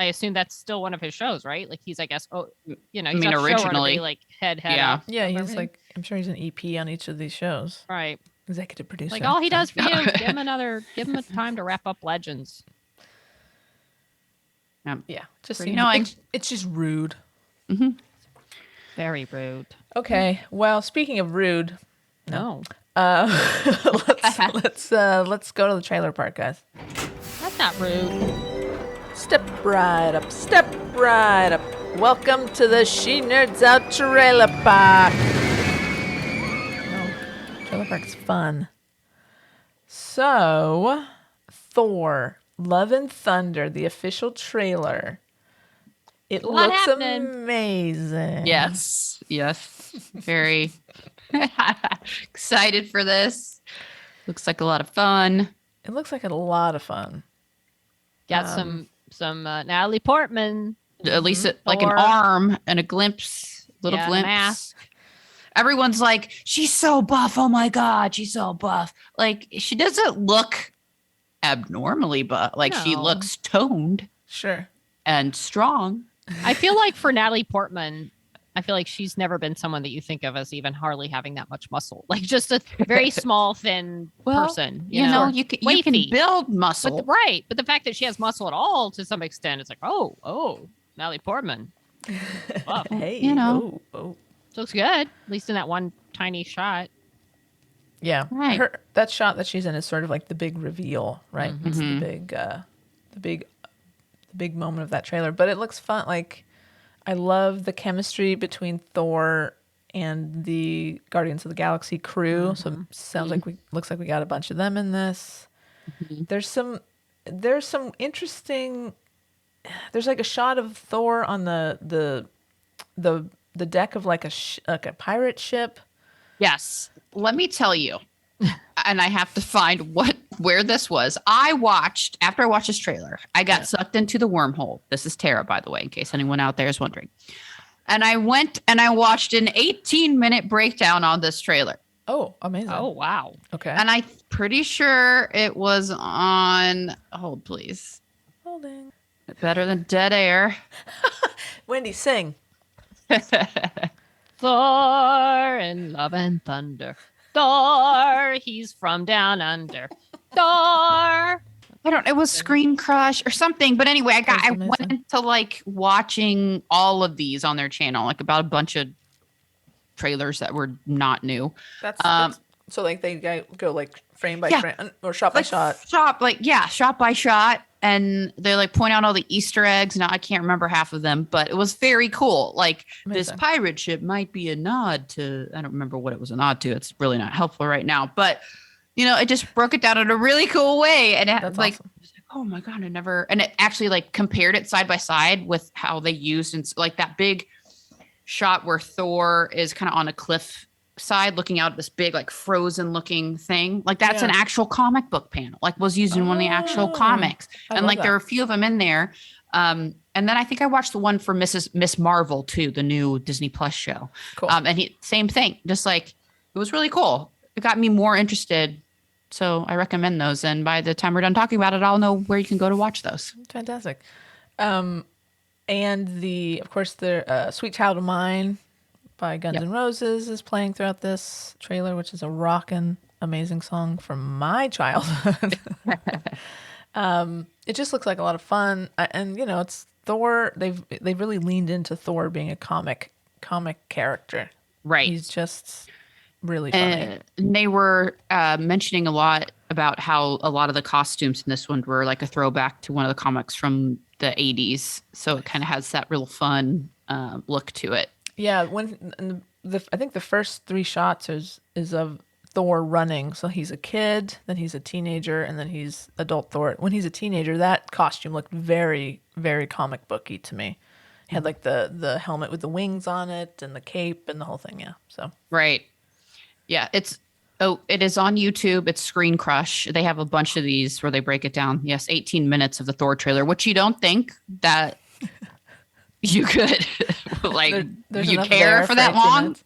I assume that's still one of his shows, right? Like he's, I guess, he's not showrunner, originally, but like head yeah. up. Yeah, he's everything. like, I'm sure he's an EP on each of these shows. Right. Executive producer. Like all he does for you, give him a time to wrap up Legends. Yeah, just Pretty seems- annoying. It's just rude. Very rude. Okay, well, speaking of rude, No, let's go to the trailer park, guys. that's not rude. Step right up, step right up. Welcome to the She Nerds Out Trailer Park. Trailer Park's fun. So, Thor, Love and Thunder, the official trailer. It lot looks happening. amazing. Yes. Very excited for this. Looks like a lot of fun. It looks like a lot of fun. Got some Natalie Portman. At least like an Thor. arm and a glimpse, little Yeah, and a glimpse. mask. Everyone's like, she's so buff. Oh my God, she's so buff. Like she doesn't look abnormally buff. Like she No. looks toned Sure. and strong. I feel like for Natalie Portman, I feel like she's never been someone that you think of as even hardly having that much muscle. Like just a very small, thin person. You know, you can Wavy. build muscle. But the fact that she has muscle at all to some extent, it's like, oh, Natalie Portman. Wow. Hey, You know. Oh. Looks good, at least in that one tiny shot. Yeah. Right. That shot that she's in is sort of like the big reveal, right? It's the big big moment of that trailer. But it looks fun. Like, I love the chemistry between Thor and the Guardians of the Galaxy crew. So it sounds like looks like we got a bunch of them in this. There's some interesting. There's like a shot of Thor on the deck of like a pirate ship. Yes. Let me tell you, and I have to find where this was. After I watched this trailer, I got sucked into the wormhole. This is Tara, by the way, in case anyone out there is wondering. And I went and I watched an 18-minute breakdown on this trailer. Oh, amazing. Oh, wow. Okay. And I'm pretty sure it was on, hold please. Holding. Better than dead air. Wendy, sing. Thor in Love and Thunder. Thor, he's from down under. Thor. It was Screen Crush or something. But anyway, I went into like watching all of these on their channel, like about a bunch of trailers that were not new. That's so like they go like frame by frame or shot by shot. Shot by shot. And they like point out all the Easter eggs. Now I can't remember half of them, but it was very cool. Like this pirate ship might be a nod to, I don't remember what it was a nod to. It's really not helpful right now, but it just broke it down in a really cool way. And it, like, awesome. I was like, oh my God, and it actually like compared it side by side with how they used and like that big shot where Thor is kind of on a cliff side looking out at this big like frozen looking thing, like that's an actual comic book panel, like was used in one of the actual comics. And like there are a few of them in there, and then I think I watched the one for Miss Marvel too, the new Disney Plus show. Cool. And same thing, just like it was really cool. It got me more interested, so I recommend those, and by the time we're done talking about it, I'll know where you can go to watch those. Fantastic. And of course the Sweet Child of Mine by Guns N' Roses is playing throughout this trailer, which is a rockin' amazing song from my childhood. It just looks like a lot of fun, and it's Thor. They've really leaned into Thor being a comic character. Right. He's just really funny. And they were mentioning a lot about how a lot of the costumes in this one were like a throwback to one of the comics from the 80s, so it kind of has that real fun look to it. Yeah, I think the first 3 shots is of Thor running. So he's a kid, then he's a teenager, and then he's adult Thor. When he's a teenager, that costume looked very, very comic booky to me. He had like the helmet with the wings on it and the cape and the whole thing. Yeah, so right, yeah. It is on YouTube. It's Screen Crush. They have a bunch of these where they break it down. Yes, 18 minutes of the Thor trailer, which you don't think that. You could like you care for that long, minutes.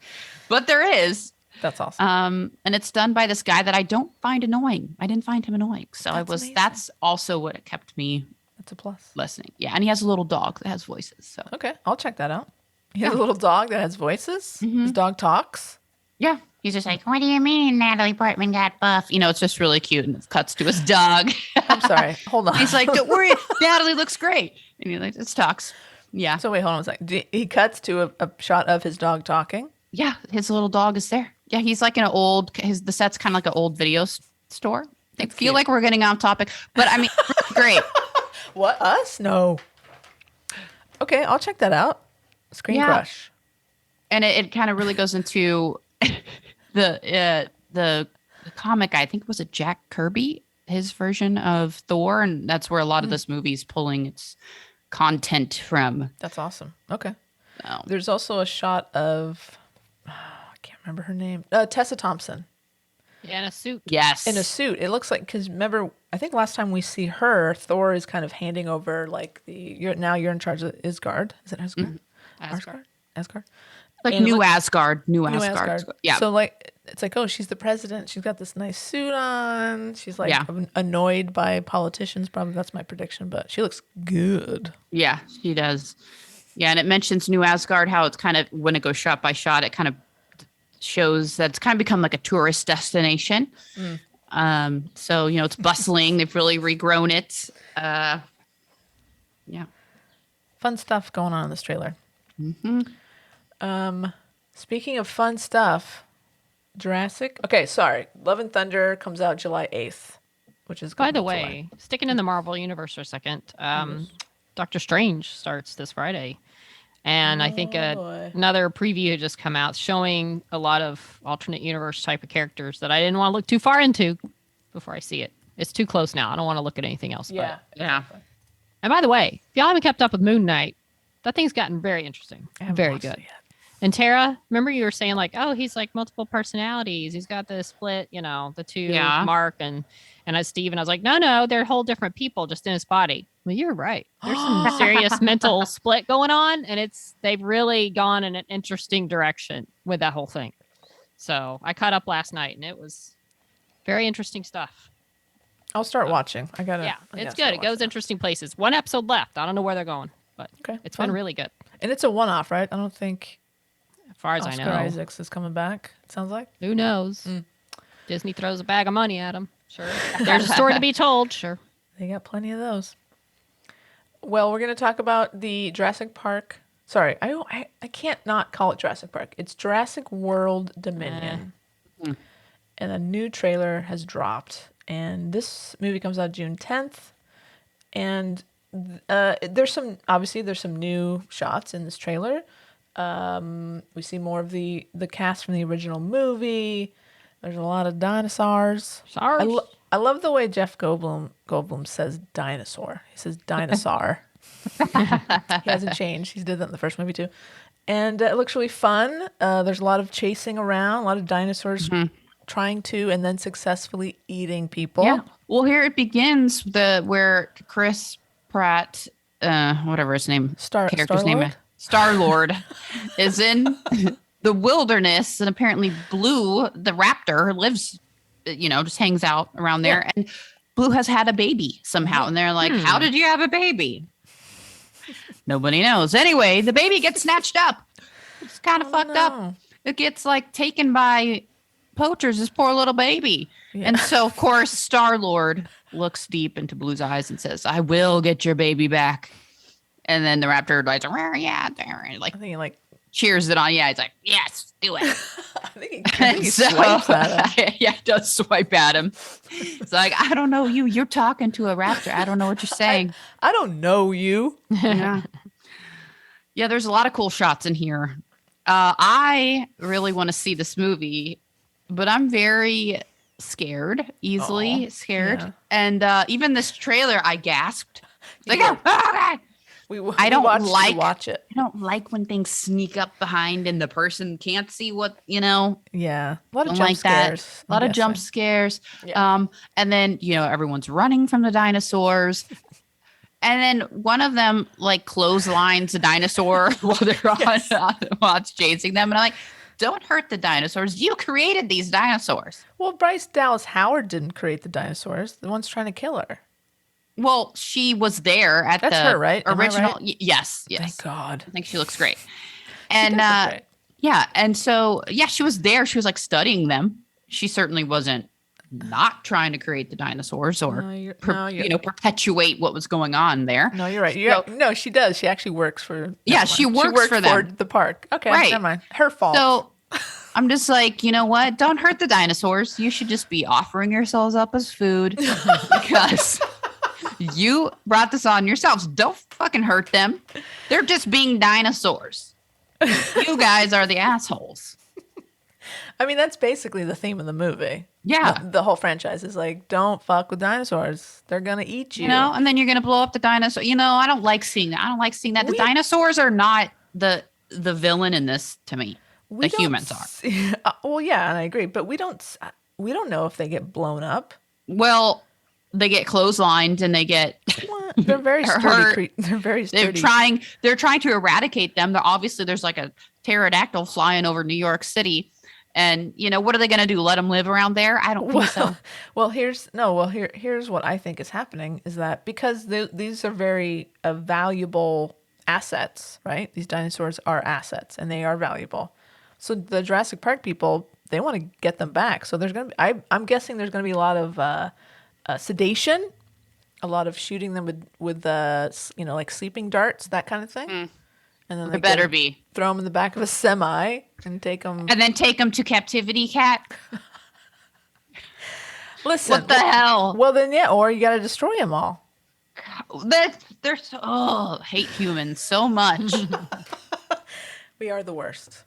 But there is. That's awesome. And it's done by this guy that I don't find annoying. I didn't find him annoying, so that's also what kept me. That's a plus. Listening, yeah, and he has a little dog that has voices. So okay, I'll check that out. He has a little dog that has voices. Mm-hmm. His dog talks. Yeah, he's just like, "What do you mean, Natalie Portman got buff?" It's just really cute, and it cuts to his dog. I'm sorry, hold on. He's like, "Don't worry, Natalie looks great," and he like just talks. Yeah. So wait, hold on a second. He cuts to a shot of his dog talking. Yeah, his little dog is there. Yeah, he's like in the set's kind of like an old video store. I feel like we're getting off topic, but I mean, great. What, us? No. Okay, I'll check that out. Screen Crush. And it kind of really goes into the comic. I think was it Jack Kirby, his version of Thor, and that's where a lot of this movie is pulling its content from. That's awesome. Okay. There's also a shot of I can't remember her name. Tessa Thompson. Yeah, in a suit. Yes. In a suit. It looks like, because remember, I think last time we see her, Thor is kind of handing over like you're in charge of Asgard. Is it Asgard? Mm-hmm. Asgard. Like New Asgard. Yeah. So like it's like, oh, she's the president. She's got this nice suit on. She's like annoyed by politicians. Probably that's my prediction, but she looks good. Yeah, she does. Yeah, and it mentions New Asgard, how it's kind of, when it goes shot by shot, it kind of shows that it's kind of become like a tourist destination. So, it's bustling. They've really regrown it. Yeah. Fun stuff going on in this trailer. Mm-hmm. Speaking of fun stuff, Jurassic. Okay, sorry. Love and Thunder comes out July 8th, which is by the way, sticking in the Marvel universe for a second. Doctor Strange starts this Friday. And I think boy. another preview had just come out showing a lot of alternate universe type of characters that I didn't want to look too far into before I see it. It's too close now. I don't want to look at anything else. Yeah. Yeah. And by the way, if y'all haven't kept up with Moon Knight, that thing's gotten very interesting. I haven't Very watched good. it yet. And Tara, remember you were saying like, oh, he's like multiple personalities. He's got the split, the two, Yeah. Mark and as Steve. And I was like, no, they're whole different people just in his body. Well, you're right. There's some serious mental split going on, and they've really gone in an interesting direction with that whole thing. So I caught up last night, and it was very interesting stuff. I'll start watching. I gotta. Yeah, I it's gotta good. It start goes watching. interesting places. One episode left. I don't know where they're going, but Okay, it's fun. been really good. And it's a one-off, right? I don't think As far as Oscar I know. Isaacs is coming back. It sounds like. Who knows? Mm. Disney throws a bag of money at him. Sure. There's a story to be told. Sure. They got plenty of those. Well, we're going to talk about the Jurassic Park. Sorry, I can't not call it Jurassic Park. It's Jurassic World Dominion. And a new trailer has dropped. And this movie comes out June 10th. And there's some new shots in this trailer. We see more of the cast from the original movie. There's a lot of dinosaurs. Sorry. I love the way Jeff Goldblum says dinosaur. He says dinosaur. He hasn't changed. He did that in the first movie too. And it looks really fun. There's a lot of chasing around, a lot of dinosaurs trying to and then successfully eating people. Yeah. Well, here it begins where Chris Pratt, whatever his name, character's name, Star-Lord? Star-Lord, is in the wilderness, and apparently Blue, the raptor, lives, just hangs out around there, and Blue has had a baby somehow, and they're like, "How did you have a baby?" Nobody knows. Anyway, the baby gets snatched up. It's kind of fucked up. It gets taken by poachers, this poor little baby. Yeah. And so, of course, Star-Lord looks deep into Blue's eyes and says, "I will get your baby back." And then the raptor like, I think he cheers it on. Yeah, he's like, "Yes, do it." I think he swipes at him. Yeah, he does swipe at him. It's like, "I don't know you. You're talking to a raptor. I don't know what you're saying." I don't know you. Yeah. Yeah, there's a lot of cool shots in here. I really want to see this movie, but I'm very easily scared. yeah. And even this trailer, I gasped. Like, Yeah. "Ah!" I don't watch it. I don't like when things sneak up behind and the person can't see what, Yeah. A lot of don't jump like that. scares. A lot I'm of jump guessing. scares. Yeah. And then, everyone's running from the dinosaurs. And then one of them clotheslines a dinosaur while they're while it's chasing them. And I'm like, don't hurt the dinosaurs. You created these dinosaurs. Well, Bryce Dallas Howard didn't create the dinosaurs. The one's trying to kill her. Well, she was there at That's the her, right? Am I original. right? Yes. Thank God. I think she looks great. She And does look great. yeah, and so she was there. She was studying them. She certainly wasn't not trying to create the dinosaurs or No, you're perpetuate what was going on there. No, you're right. No, she does. She actually works for. Yeah, never she mind. works for them. the park. Okay, Right. never mind. Her fault. So I'm just like, you know what? Don't hurt the dinosaurs. You should just be offering yourselves up as food because you brought this on yourselves. Don't fucking hurt them. They're just being dinosaurs. You guys are the assholes. I mean, that's basically the theme of the movie. Yeah. The whole franchise is don't fuck with dinosaurs. They're gonna eat you. And then you're gonna blow up the dinosaur. I don't like seeing that. I don't like seeing that. The dinosaurs are not the villain in this to me. The humans are. Well, yeah, and I agree, but we don't know if they get blown up. Well, they get clotheslined and they get What? They're very sturdy. They're very sturdy. They're trying to eradicate them. There's a pterodactyl flying over New York City. And what are they going to do? Let them live around there? I don't think so. Well, here's what I think is happening is that because these are very valuable assets, right? These dinosaurs are assets and they are valuable. So the Jurassic Park people, they want to get them back. So there's going to be, I'm guessing there's going to be a lot of sedation, a lot of shooting them with sleeping darts, that kind of thing. And then There better be. throw them in the back of a semi and take them. And then take them to captivity, Cat. Listen, What the hell? Well, then, yeah, or you got to destroy them all. They're so, I hate humans so much. We are the worst.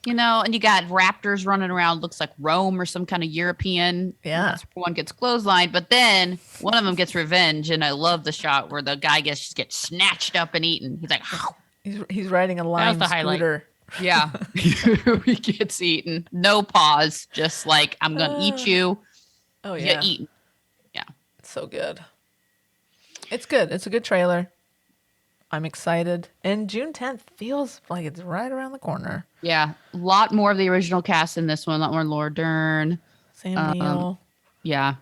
And you got raptors running around, looks like Rome or some kind of European. Yeah. One gets clotheslined, but then one of them gets revenge. And I love the shot where the guy gets snatched up and eaten. He's like, He's riding a lime the highlight. scooter. yeah, he gets eaten. No pause. Just like, I'm going to eat you. Oh, You yeah. get eaten. It's so good. It's good. It's a good trailer. I'm excited. And June 10th feels like it's right around the corner. Yeah. A lot more of the original cast in this one. A lot more Laura Dern. Sam Neill. Yeah.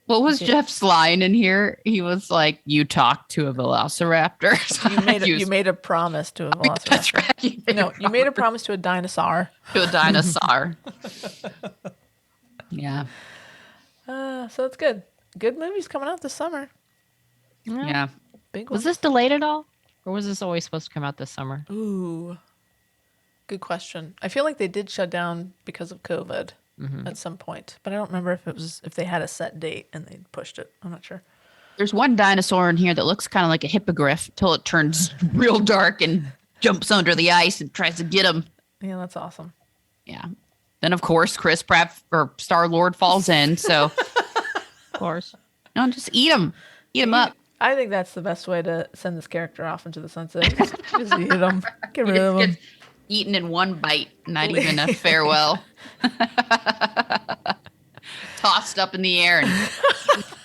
What was Jeff's line in here? He was like, "You talked to a velociraptor." So You made a promise to a velociraptor. That's right. No, you made a promise to a dinosaur. To a dinosaur. Yeah. So it's good. Good movies coming out this summer. Yeah. Big Was ones. this delayed at all? Or was this always supposed to come out this summer? Ooh. Good question. I feel like they did shut down because of COVID at some point, but I don't remember if they had a set date and they pushed it. I'm not sure. There's one dinosaur in here that looks kind of like a hippogriff till it turns real dark and jumps under the ice and tries to get him. Yeah, that's awesome. Yeah. Then of course Chris Pratt or Star-Lord falls in. So Of course. no, just eat him. Eat him up. I think that's the best way to send this character off into the sunset. Just eat him. Get rid of him. Gets eaten in one bite, not even a farewell. Tossed up in the air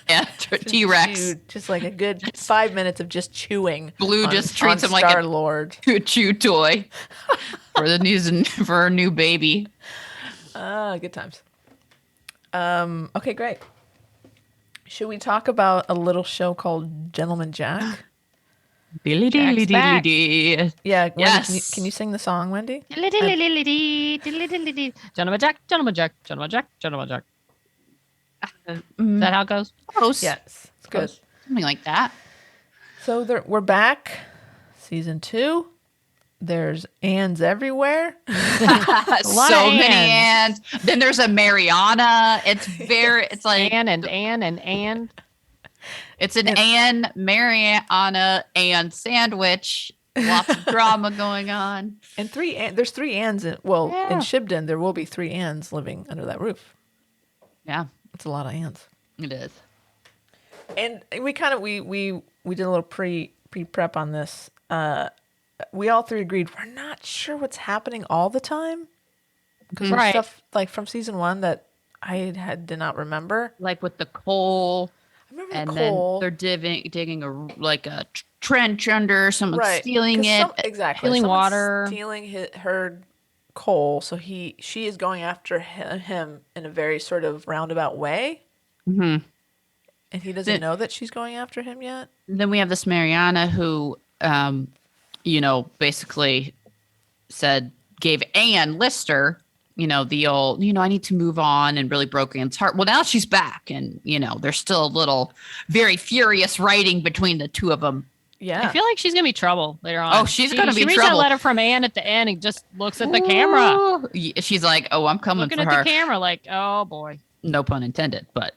and T-Rex. Chewed. Just like a good 5 minutes of just chewing. Blue on- just treats on him like a Star-Lord. chew toy for her new baby. Good times. Okay, great. Should we talk about a little show called Gentleman Jack? Dilly dilly Jack's back. dilly dee. Yeah. Wendy, Yes. Can you sing the song, Wendy? Gentleman Jack, Gentleman Jack, Gentleman Jack, Gentleman Jack. Is that how it goes? Close. Yes. It's good. Something like that. So we're back. Season 2. There's Anns everywhere. lot So of many Anns. Anns. Then there's a Mariana. It's like Anne and Anne and Anne. it's an Ann, Mariana, and sandwich. Lots of drama going on. And there's 3 Anns in Yeah. Shibden there will be 3 Anns living under that roof. Yeah, It's a lot of Anns. it is. And we kind of we did a little prep on this. We all 3 agreed we're not sure what's happening all the time because there's Right. stuff like from season 1 that I did not remember. Like with the coal, I remember and the then coal. they're digging a trench under. Someone's Right. stealing 'Cause it. exactly. Stealing Someone's water. Stealing her coal. So she is going after him in a very sort of roundabout way. hmm And he doesn't know that she's going after him yet. Then we have this Mariana who, basically gave Ann Lister, the old, I need to move on, and really broke Ann's heart. Well, now she's back, and, there's still a little very furious writing between the two of them. Yeah. I feel like she's gonna be trouble later on. Oh, she's gonna be she reads trouble. that letter from Anne at the end and just looks at the camera, Ooh. She's like, oh, I'm coming looking for at her. the camera, like, oh boy. No pun intended, but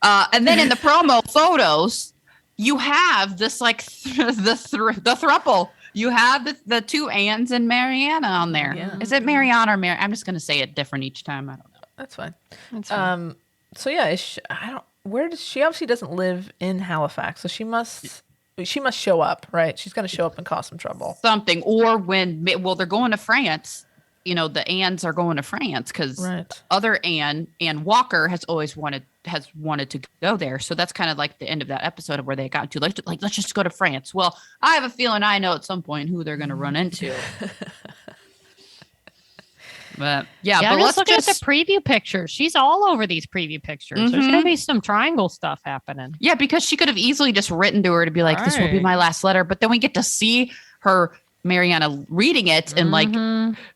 and then in the promo photos, you have this like the thruple. You have the 2 Anns and Mariana on there. Yeah. Is it Mariana or Mary? I'm just gonna say it different each time. I don't know. That's fine. That's fine. So yeah, where does she obviously doesn't live in Halifax, so she must show up, right? She's going to show up and cause some trouble. Something, or they're going to France. The Anns are going to France because Right. other Ann Walker has always wanted to go there. So that's kind of like the end of that episode of where they got to like let's just go to France. Well, I have a feeling I know at some point who they're going to run into. But Yeah, but I'm let's just looking at the preview pictures. She's all over these preview pictures. There's gonna be some triangle stuff happening. yeah, because she could have easily just written to her to be like, this will be Right. my last letter. But then we get to see her, Mariana, reading it and like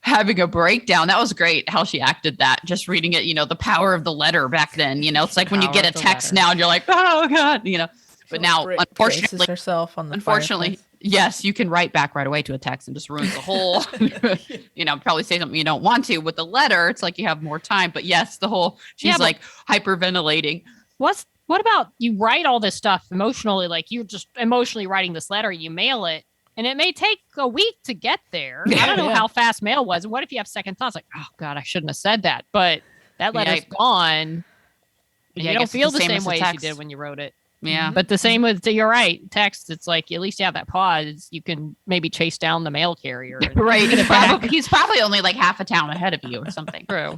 having a breakdown. That was great how she acted that, just reading it, the power of the letter back then. It's like when you Power get a of the text letter. now and you're like, oh God, But now, Braces unfortunately, herself on the unfortunately, fireplace. yes, you can write back right away to a text and just ruins the whole, probably say something you don't want to. With the letter, it's like you have more time. But yes, she's Yeah, but- like hyperventilating. what about you write all this stuff emotionally, like you're just emotionally writing this letter, you mail it, and it may take a week to get there. I don't know how fast mail was. What if you have second thoughts? Like, oh God, I shouldn't have said that. But that letter's gone. And you don't feel the same way as you did when you wrote it. Yeah. But the same with, you're right, text, it's like, at least you have that pause. You can maybe chase down the mail carrier. Right. He's probably only like half a town ahead of you or something. True.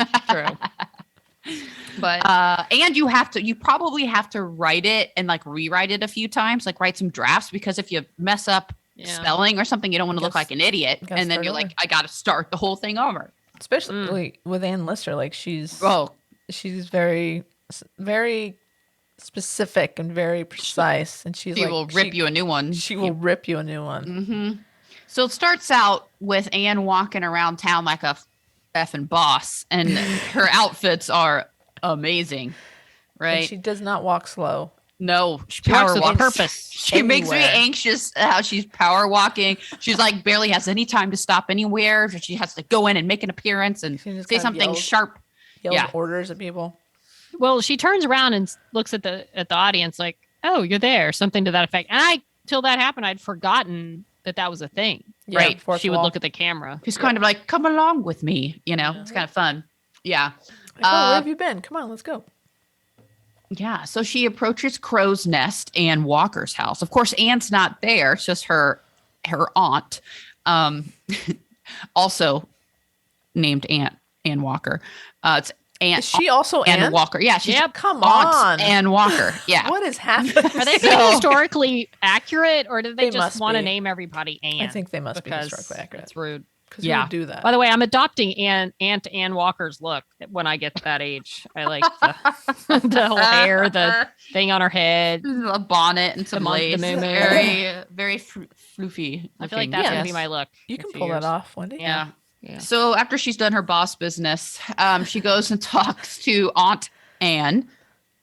But and you probably have to write it and like rewrite it a few times, like write some drafts, because if you mess up spelling or something, you don't want to look like an idiot. And then you're like, I got to start the whole thing over. Especially with Ann Lister, like she's very, very specific and very precise, and she will rip you a new one. She will rip you a new one. Mm-hmm. So it starts out with Anne walking around town like a effing boss, and her outfits are amazing, right? And she does not walk slow. No, she walks with purpose. She makes me anxious how she's power walking. She's like barely has any time to stop anywhere. She has to go in and make an appearance and say something sharp. Yells orders at people. Well, she turns around and looks at the audience like, "Oh, you're there," something to that effect. And till that happened, I'd forgotten that was a thing. Yeah, right? She would look at the camera. She's kind of like, "Come along with me," It's kind of fun. Yeah. Like, where have you been? Come on, let's go. Yeah. So she approaches Crow's Nest, Ann Walker's house. Of course, Ann's not there. It's just her aunt, also named Ann Walker. It's Aunt. Is she also Ann Walker? Yeah. She's come on, Ann Walker. Yeah. What is happening? Are they being historically accurate, or do they just want to name everybody Ann? I think they must be historically accurate. It's rude. Yeah, do that. By the way, I'm adopting Aunt Ann Walker's look when I get to that age. I like the whole hair, the thing on her head, a bonnet, and some lace. Very, very floofy. I feel like that's gonna be my look. You can pull that off, Wendy. Yeah. So after she's done her boss business, she goes and talks to Aunt Ann.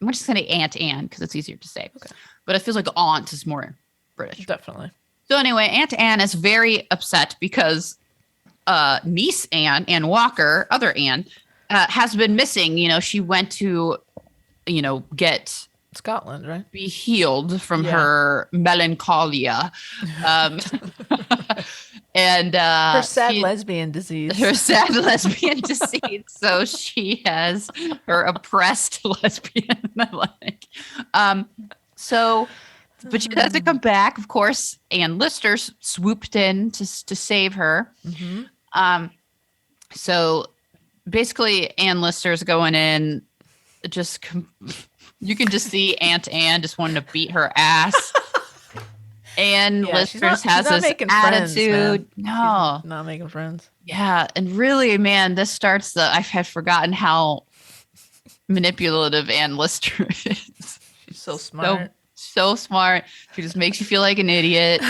I'm just gonna say Aunt Ann because it's easier to say. Okay. But it feels like aunt is more British. Definitely. So anyway, Aunt Ann is very upset because niece Ann Walker, other Ann, has been missing. She went to, get Scotland, right? Be healed from her melancholia. And her sad lesbian disease. Her sad lesbian disease. So she has her oppressed lesbian. But she doesn't come back. Of course, Ann Lister swooped in to save her. Mm-hmm. So basically, Ann Lister's going in. You can just see Aunt Ann just wanting to beat her ass. Ann Lister has this attitude. No, not making friends. Yeah, and really, man, this starts I had forgotten how manipulative Ann Lister is. She's so smart. So smart. She just makes you feel like an idiot.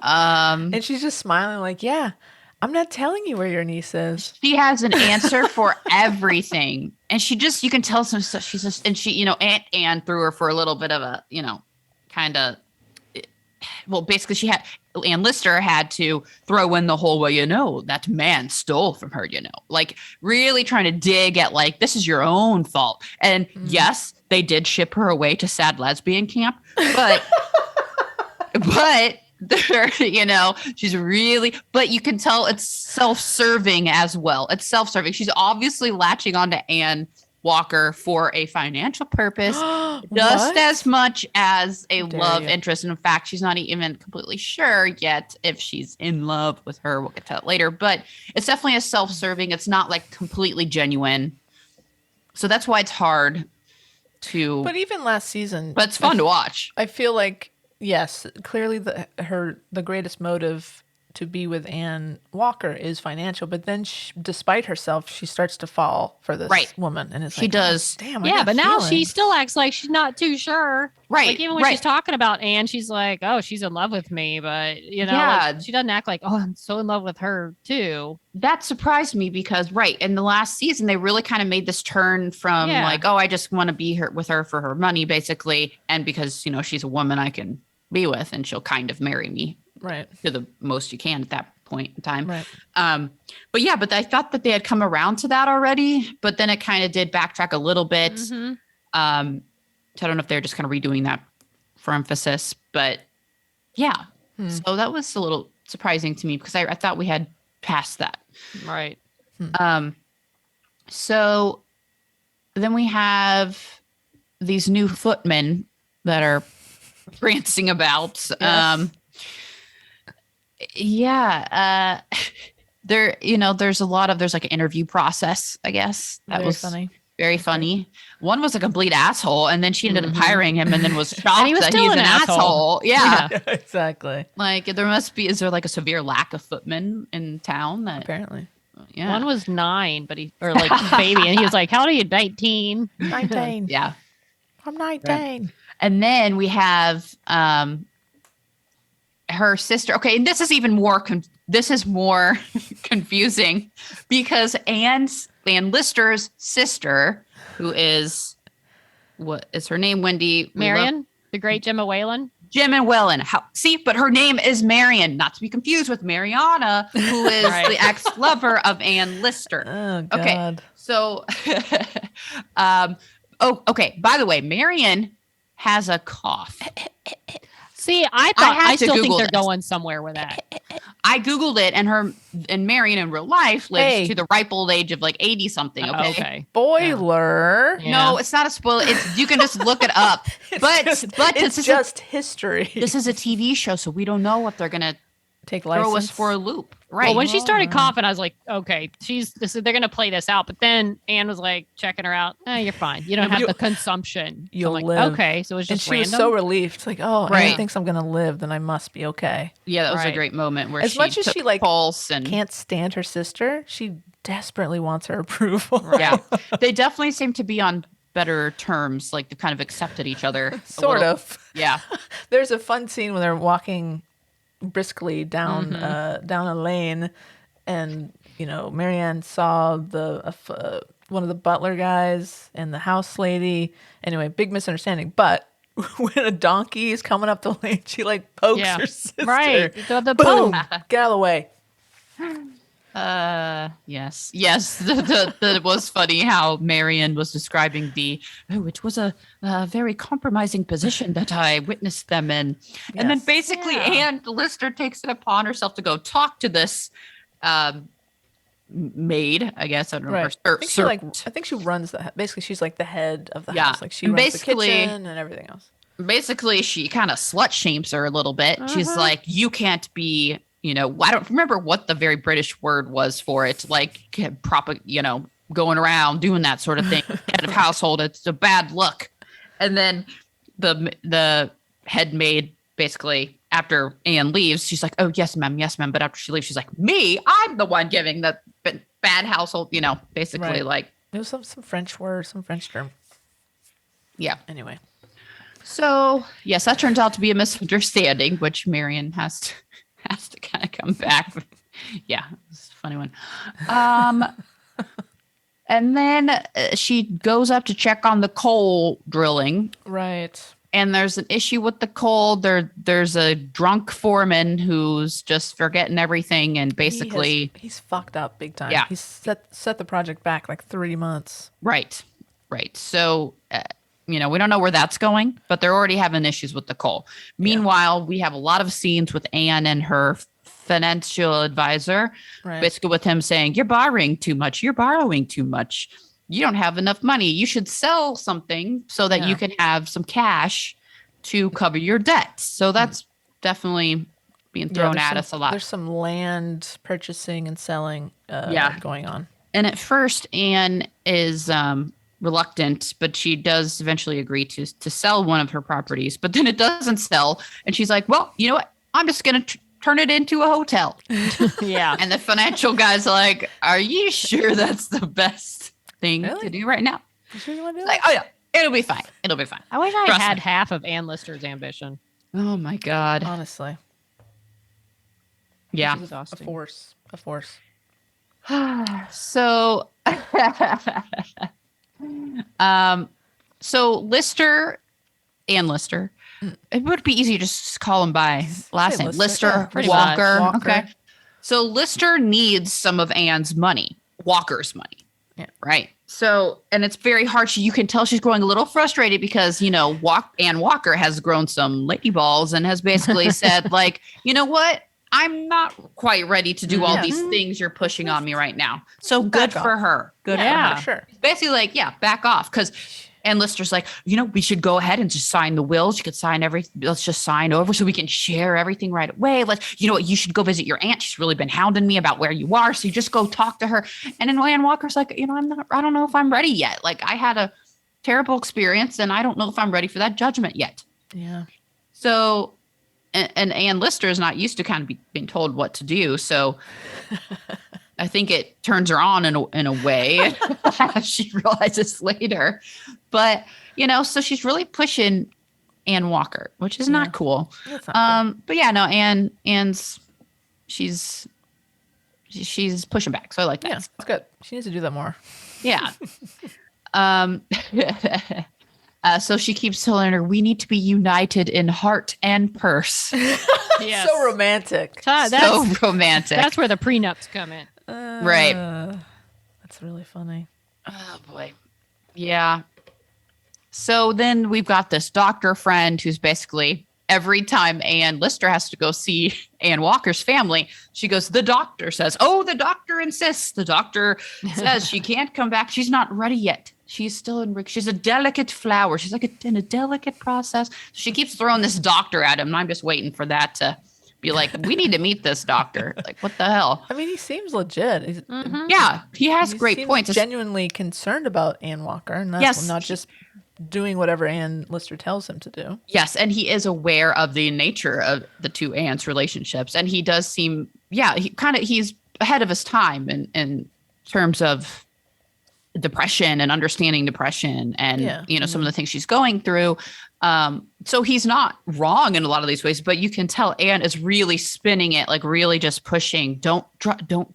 And she's just smiling like, yeah, I'm not telling you where your niece is. She has an answer for everything. And you can tell some stuff. She's just, and she, Aunt Ann threw her for a little bit of a, kind of, well, basically Ann Lister had to throw in the whole, well, that man stole from her, like really trying to dig at like, this is your own fault. And yes, they did ship her away to sad lesbian camp, but, she's really, but you can tell it's self-serving as well. It's self-serving. She's obviously latching onto Ann Walker for a financial purpose, just as much as a love interest. And in fact, she's not even completely sure yet if she's in love with her. We'll get to that later, but it's definitely a self-serving. It's not like completely genuine. So that's why it's hard to. But even last season, but it's fun to watch. I feel like, yes, clearly the greatest motive to be with Ann Walker is financial, but then despite herself, she starts to fall for this woman, and she does. Oh, damn, yeah, but now she still acts like she's not too sure. Right. Like even when she's talking about Ann, she's like, "Oh, she's in love with me," but like, she doesn't act like, "Oh, I'm so in love with her too." That surprised me because in the last season, they really kind of made this turn from like, "Oh, I just want to be with her for her money," basically, and because she's a woman I can be with, and she'll kind of marry me. Right. To the most you can at that point in time. Right. But I thought that they had come around to that already, but then it kind of did backtrack a little bit. Mm-hmm. So I don't know if they're just kind of redoing that for emphasis, but yeah. So that was a little surprising to me because I thought we had passed that. Right. So then we have these new footmen that are prancing about. Yes. There, there's like an interview process, I guess. That Very was funny. very funny. One was a complete asshole, and then she ended up hiring him and then was shocked he was that still he's an an asshole. asshole. Yeah. Yeah, exactly. Like is there like a severe lack of footmen in town that Apparently. yeah. One was 9, but or like baby, and he was like, "How old are you? 19." 19. yeah. I'm 19. And then we have her sister. Okay, and this is even more confusing because Ann Lister's sister, who is what is her name? Wendy Marion, the great Gemma Whalen. Jim and Wellen. But her name is Marion, not to be confused with Mariana, who is Right. the ex-lover of Ann Lister. Oh, God. Okay, so, okay. By the way, Marion has a cough. See, I had to still think Google they're this. going somewhere with that. I Googled it, and Marion in real life lives Hey. to the ripe old age of like 80 something. Okay. Okay. Spoiler. Yeah. No, it's not a spoiler. You can just look it up. But It's this just history. this is a TV show, so we don't know what they're gonna Take throw us license. for a loop. Right. Well, when she started Alright. coughing, I was like, okay, they're going to play this out. But then Anne was like checking her out. You're fine. You don't have the consumption. So You'll I'm like, live. okay. So it's And just she was random. so relieved. It's like, oh, Right. Anne thinks I'm going to live, then I must be okay. Yeah, that was a Right. great moment where As she much as took she, like, pulse and Can't stand her sister. She desperately wants her approval. yeah, they definitely seem to be on better terms. Like they kind of accepted each other. a Sort little. of. Yeah. There's a fun scene when they're walking briskly down down a lane, and Marianne saw one of the butler guys and the house lady. Anyway, big misunderstanding. But when a donkey is coming up the lane, she like pokes Yeah. her sister. Right. The Boom! poke. Get out of the way. Yes. It was funny how Marion was describing it was a very compromising position that I witnessed them in. And then Yes. basically Anne Lister takes it upon herself to go talk to this maid, I guess. I don't know. Right. Or I think she runs basically she's like the head of the Yeah. house. Like she And runs the basically- kitchen and everything else. basically she kind of slut shames her a little bit. She's like, you can't be, I don't remember what the very British word was for it, like going around doing that sort of thing. Head of household, it's a bad look. And then the head maid basically, after Anne leaves, she's like, oh, yes, ma'am. But after she leaves, she's like, me, I'm the one giving the bad household, basically Right. like, It was some French word, some French term. yeah. Anyway. So yes, that turns out to be a misunderstanding, which Marion has to kind of come back. Yeah, it's a funny one. And then she goes up to check on the coal drilling, Right. and there's an issue with the coal. There's a drunk foreman who's just forgetting everything, and basically, he's fucked up big time. Yeah. He's set the project back like 3 months. right. So. We don't know where that's going, but they're already having issues with the coal. Meanwhile, we have a lot of scenes with Anne and her financial advisor, Right. basically with him saying, you're borrowing too much. You're borrowing too much. You don't have enough money. You should sell something so that you can have some cash to cover your debts. So that's definitely being thrown there's at some- us a lot. There's some land purchasing and selling going on. And at first, Anne is reluctant, but she does eventually agree to sell one of her properties. But then it doesn't sell, and she's like, "Well, you know what? I'm just going to turn it into a hotel." Yeah. And the financial guy's like, "Are you sure that's the best thing to Really? do right now?" You sure you want to do Like, "Oh yeah, it'll be fine. It'll be fine." I wish I Trust had me. half of Ann Lister's ambition. Oh my god, Honestly. yeah. She's a force. A force. So, so Lister and Lister, it would be easy to just call him by last Say name. Lister, yeah, Lister, pretty Walker. much. Walker. Okay. So Lister needs some of Anne's money, Walker's money. Yeah. Right. So, and it's very hard. You can tell she's growing a little frustrated because, Ann Walker has grown some lady balls and has basically said, like, you know what? I'm not quite ready to do all these things you're pushing on me right now. So good for her. Good for her. Sure. Basically, like, back off. Because Ann Lister's like, we should go ahead and just sign the will. She could sign everything. Let's just sign over so we can share everything right away. You know what? You should go visit your aunt. She's really been hounding me about where you are. So you just go talk to her. And then Ann Walker's like, I don't know if I'm ready yet. Like, I had a terrible experience and I don't know if I'm ready for that judgment yet. Yeah. So, and Ann Lister is not used to kind of being told what to do. So I think it turns her on in a way. She realizes later. But, so she's really pushing Ann Walker, which is not cool. That's not cool. But yeah, no, Ann's she's pushing back. So I like that. Yeah, that's good. She needs to do that more. Yeah. So she keeps telling her, we need to be united in heart and purse. Yes. So romantic. So romantic. That's where the prenups come in. Right. That's really funny. Oh, boy. Yeah. So then we've got this doctor friend who's basically every time Ann Lister has to go see Ann Walker's family, she goes, the doctor says, the doctor insists. The doctor says she can't come back. She's not ready yet. She's still she's a delicate flower. She's like in a delicate process. She keeps throwing this doctor at him. And I'm just waiting for that to be like, we need to meet this doctor. Like, what the hell? I mean, he seems legit. Yeah, he has great seems points. Genuinely concerned about Ann Walker, and that's not just doing whatever Ann Lister tells him to do. Yes, and he is aware of the nature of the two Ann's relationships, and he does seem, he's ahead of his time in terms of depression and understanding depression and some of the things she's going through. So he's not wrong in a lot of these ways, but you can tell Ann is really spinning it, like really just pushing. Don't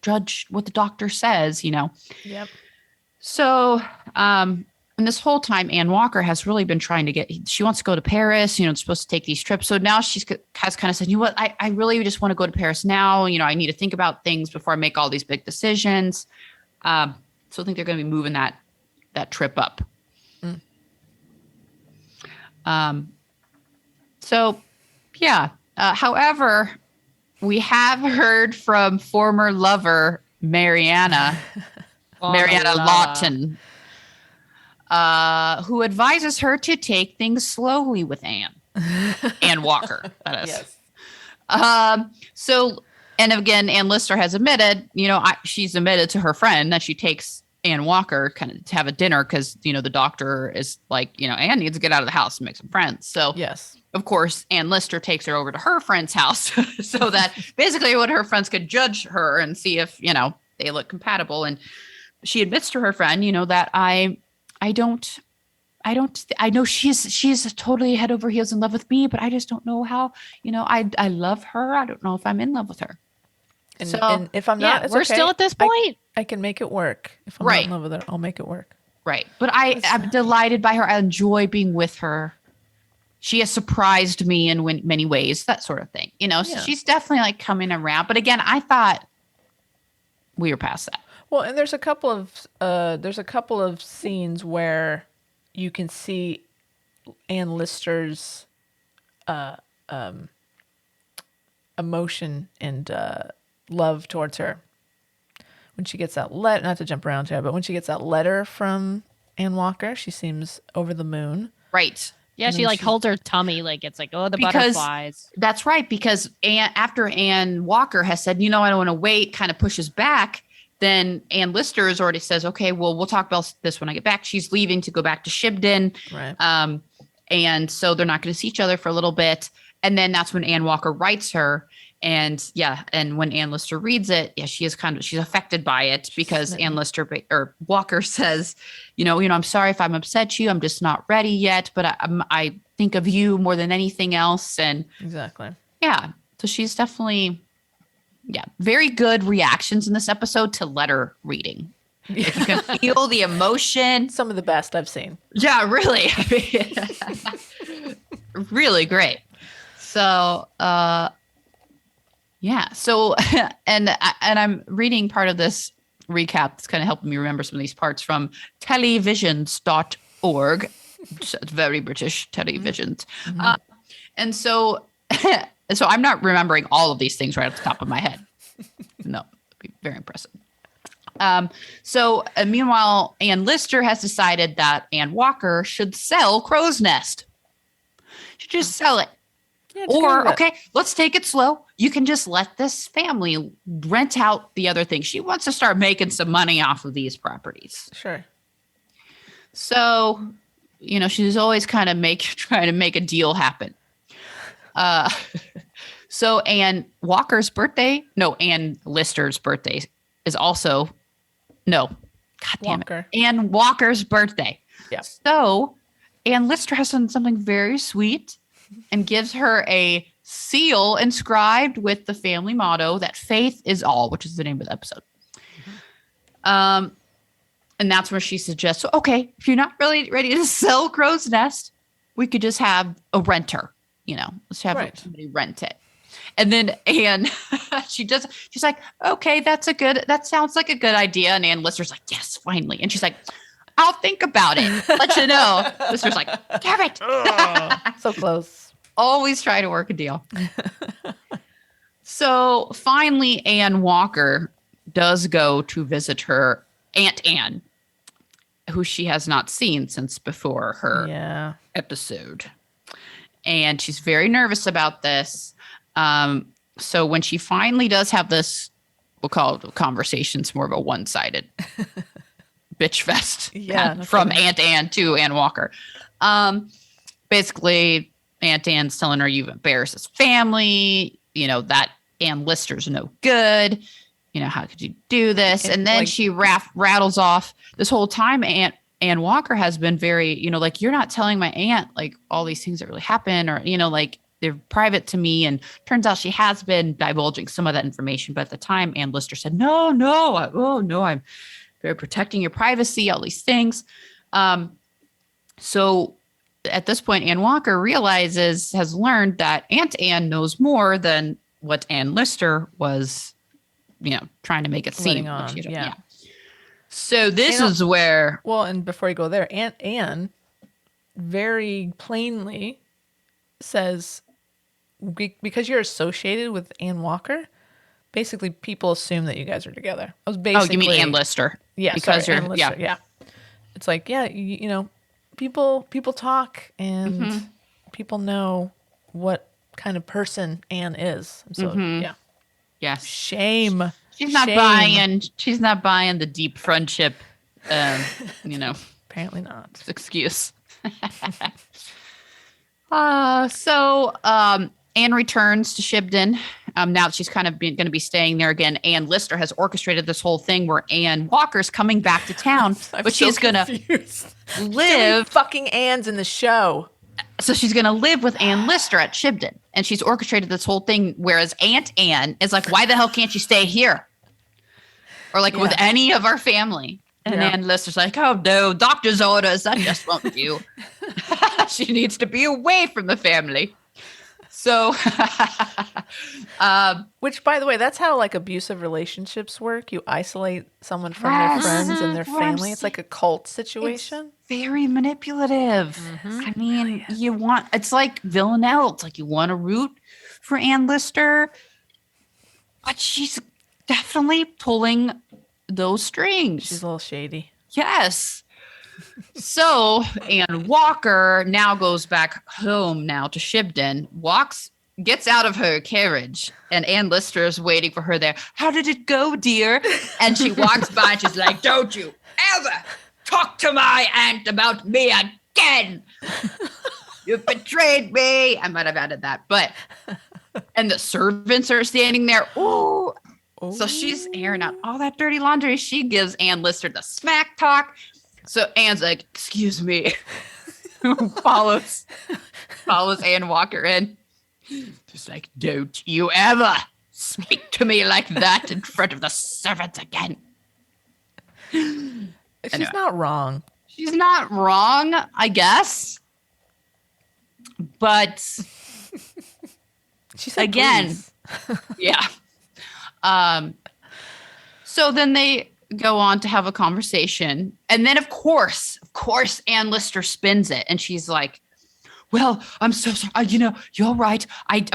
judge what the doctor says, Yep. So, and this whole time, Ann Walker has really been trying to she wants to go to Paris, supposed to take these trips. So now has kind of said, you know what, I really just want to go to Paris now. I need to think about things before I make all these big decisions. So I think they're going to be moving that trip up. So, yeah. However, we have heard from former lover Mariana Lawton, who advises her to take things slowly with Ann Walker. That is. Yes. So, and again, Ann Lister has admitted, she's admitted to her friend that she takes Ann Walker kind of to have a dinner because, the doctor is like, Ann needs to get out of the house and make some friends. So, yes, of course, Ann Lister takes her over to her friend's house so that basically what her friends could judge her and see if, they look compatible. And she admits to her friend, that I know she's totally head over heels in love with me, but I just don't know how, I love her. I don't know if I'm in love with her. And if I'm not, it's we're okay. still at this point. I can make it work. If I'm not in love with her, I'll make it work. Right. But I'm delighted by her. I enjoy being with her. She has surprised me in many ways, that sort of thing. So she's definitely like coming around. But again, I thought we were past that. Well, and there's a couple of scenes where you can see Ann Lister's emotion and love towards her. When she gets that letter, not to jump around here, but when she gets that letter from Ann Walker, she seems over the moon. Right. Yeah, she holds her tummy like it's like, the butterflies. That's right. Because after Ann Walker has said, I don't want to wait, kind of pushes back, then Ann Lister has already says, okay, well, we'll talk about this when I get back. She's leaving to go back to Shibden. Right. And so they're not going to see each other for a little bit. And then that's when Ann Walker writes her. And and when Ann Lister reads it, she's affected by it because Ann Lister or Walker says, I'm sorry if I'm upset you. I'm just not ready yet, but I think of you more than anything else. And exactly. Yeah. So she's definitely, very good reactions in this episode to letter reading. Like you can feel the emotion. Some of the best I've seen. Yeah, really. Really great. So, So, and I'm reading part of this recap that's kind of helping me remember some of these parts from televisions.org. It's very British, televisions. And so, so I'm not remembering all of these things right off the top of my head. No, it'd be very impressive. So meanwhile, Ann Lister has decided that Ann Walker should sell Crow's Nest. She should just sell it. Yeah, just Or, go with it. okay, let's take it slow. You can just let this family rent out the other thing. She wants to start making some money off of these properties. Sure. So, she's always kind of trying to make a deal happen. So Ann Lister's birthday is also, God damn Walker. it, Ann Walker's birthday. Yeah. So Ann Lister has done something very sweet and gives her a seal inscribed with the family motto that faith is all, which is the name of the episode. And that's where she suggests, okay, if you're not really ready to sell Crow's Nest, we could just have a renter, let's have somebody rent it. And then Ann, she's like, okay, that sounds like a good idea. And Ann Lister's like, yes, finally. And she's like, I'll think about it. Let you know. Lister's like, damn it. So close. Always try to work a deal. So finally, Ann Walker does go to visit her Aunt Anne, who she has not seen since before her episode. And she's very nervous about this. So when she finally does have this, we'll call it a conversation, it's more of a one-sided bitch fest from Aunt Anne to Ann Walker. Basically, Aunt Anne's telling her you've embarrassed this family, that Ann Lister's no good. How could you do this? And then she rattles off this whole time. Ann Walker has been very, you're not telling my aunt all these things that really happen, or, they're private to me. And turns out she has been divulging some of that information. But at the time, Ann Lister said, no, I'm very protecting your privacy, all these things. So at this point, Ann Walker has learned that Aunt Anne knows more than what Ann Lister was, trying to make it seem. So this is where. Well, and before you go there, Aunt Anne very plainly says, because you're associated with Ann Walker, basically people assume that you guys are together. I was basically. Oh, you mean Ann Lister? Yeah, because Ann Lister, yeah. It's like, people talk and people know what kind of person Anne is. So yes, shame. She's not buying the deep friendship. Apparently not. Excuse. So Anne returns to Shibden. Now that she's kind of going to be staying there again. Ann Lister has orchestrated this whole thing where Ann Walker's coming back to town, but she's going to live. Fucking Anne's in the show. So she's going to live with Ann Lister at Shibden, and she's orchestrated this whole thing. Whereas Aunt Anne is like, "Why the hell can't you stay here?" Or with any of our family. And Ann Lister's like, "Oh no, doctor's orders. That just won't do. She needs to be away from the family." So, which, by the way, that's how abusive relationships work. You isolate someone from their friends and their family. It's like a cult situation. It's very manipulative. I mean, it's like Villanelle. It's like you want to root for Ann Lister, but she's definitely pulling those strings. She's a little shady. Yes. So Ann Walker now goes back home now to Shibden, gets out of her carriage, and Ann Lister is waiting for her there. How did it go, dear? And she walks by and she's like, don't you ever talk to my aunt about me again. You betrayed me. I might have added that, and the servants are standing there. Ooh. So she's airing out all that dirty laundry. She gives Ann Lister the smack talk. So Anne's like, excuse me, follows Ann Walker in. Just like, don't you ever speak to me like that in front of the servants again. She's not wrong. She's not wrong, I guess. But she said again, please. So then they go on to have a conversation. And then of course, Ann Lister spins it. And she's like, well, I'm so sorry. You're right.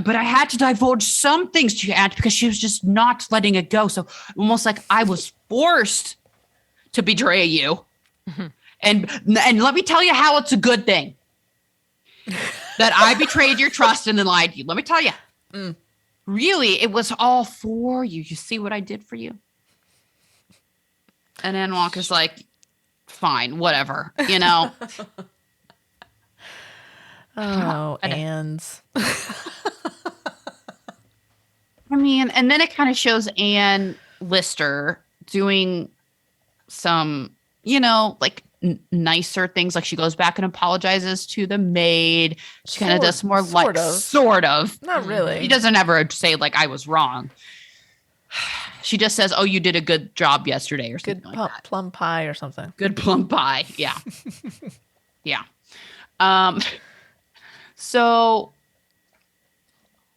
But I had to divulge some things to your aunt because she was just not letting it go. So almost like I was forced to betray you. Mm-hmm. And let me tell you how it's a good thing that I betrayed your trust and then lied to you. Let me tell you. Really, it was all for you. You see what I did for you? And Ann Walker's like, fine, whatever, Oh, Ann's. I mean, and then it kind of shows Ann Lister doing some, like nicer things. Like she goes back and apologizes to the maid. She kind of does more sort of. Not really. She doesn't ever say like I was wrong. She just says, oh, you did a good job yesterday or something like that. Plum pie or something. Good plum pie. Yeah. Yeah. So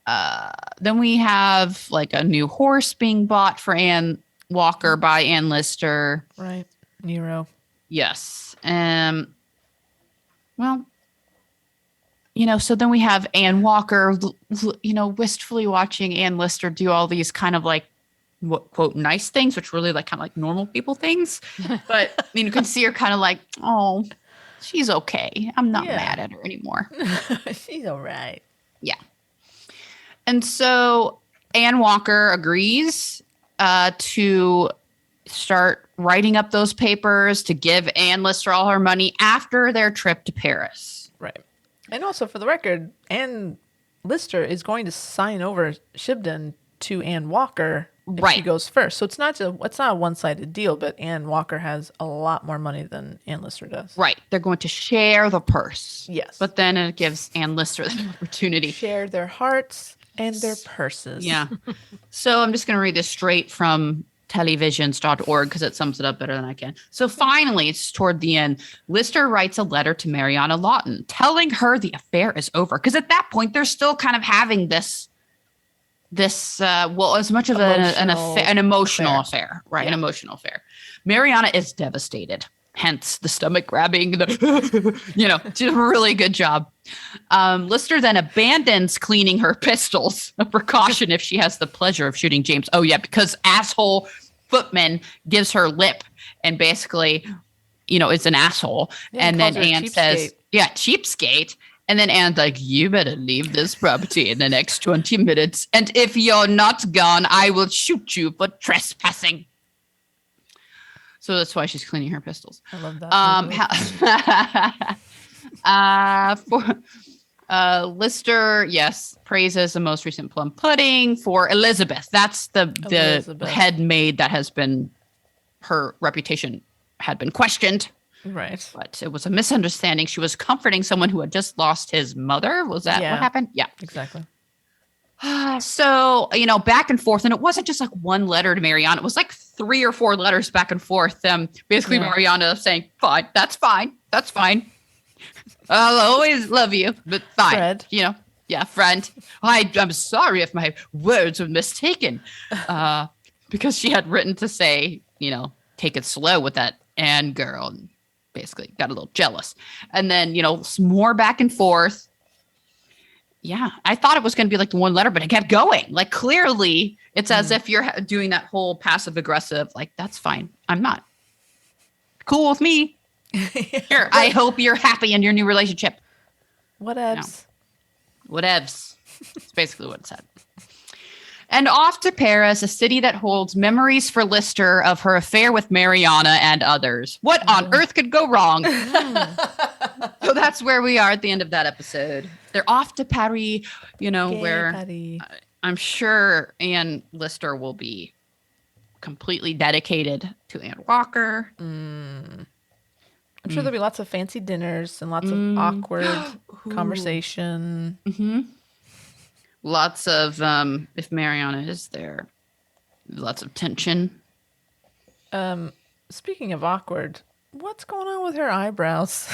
then we have like a new horse being bought for Ann Walker by Ann Lister. Right. Nero. Yes. Well, so then we have Ann Walker, wistfully watching Ann Lister do all these kind of like, quote, nice things, which really like kind of like normal people things. But you can see her kind of like, oh, she's okay. I'm not mad at her anymore. She's all right. Yeah. And so Ann Walker agrees to start writing up those papers to give Ann Lister all her money after their trip to Paris. Right. And also, for the record, Ann Lister is going to sign over Shibden to Ann Walker if she goes first. So it's not a one-sided deal, but Ann Walker has a lot more money than Ann Lister does. Right. They're going to share the purse. Yes. But then it gives Ann Lister the opportunity. Share their hearts and their purses. Yeah. So I'm just going to read this straight from televisions.org because it sums it up better than I can. So finally, it's toward the end, Lister writes a letter to Mariana Lawton telling her the affair is over. Because at that point, they're still kind of having this as much of an emotional affair, right? Yeah. An emotional affair. Mariana is devastated. Hence the stomach grabbing, did a really good job. Lister then abandons cleaning her pistols, a precaution if she has the pleasure of shooting James. Oh yeah, because asshole Footman gives her lip and basically, is an asshole. Yeah, and then Anne says, cheapskate. And then Anne's like, you better leave this property in the next 20 minutes. And if you're not gone, I will shoot you for trespassing. So that's why she's cleaning her pistols. I love that. Lister, yes, praises the most recent plum pudding for Elizabeth. That's the head maid that has been, her reputation had been questioned. Right. But it was a misunderstanding. She was comforting someone who had just lost his mother. Was that what happened? Yeah. Exactly. So, back and forth. And it wasn't just like one letter to Mariana. It was like 3 or 4 letters back and forth. Basically, Mariana saying, fine, that's fine. That's fine. I'll always love you, but fine. Fred. Friend. I'm sorry if my words were mistaken. Because she had written to say, take it slow with that Anne girl. And basically got a little jealous. And then, more back and forth. Yeah, I thought it was going to be like the one letter, but it kept going. Like clearly, it's as if you're doing that whole passive aggressive, like, that's fine. I'm not. Cool with me. Here, I hope you're happy in your new relationship. Whatevs. Whatevs. It's basically what it said. And off to Paris, a city that holds memories for Lister of her affair with Mariana and others. What on earth could go wrong? So that's where we are at the end of that episode. They're off to Paris, where Paris. I'm sure Ann Lister will be completely dedicated to Ann Walker. I'm sure there'll be lots of fancy dinners and lots of awkward conversation. Mm-hmm. Lots of, if Mariana is there, lots of tension. Speaking of awkward, what's going on with her eyebrows?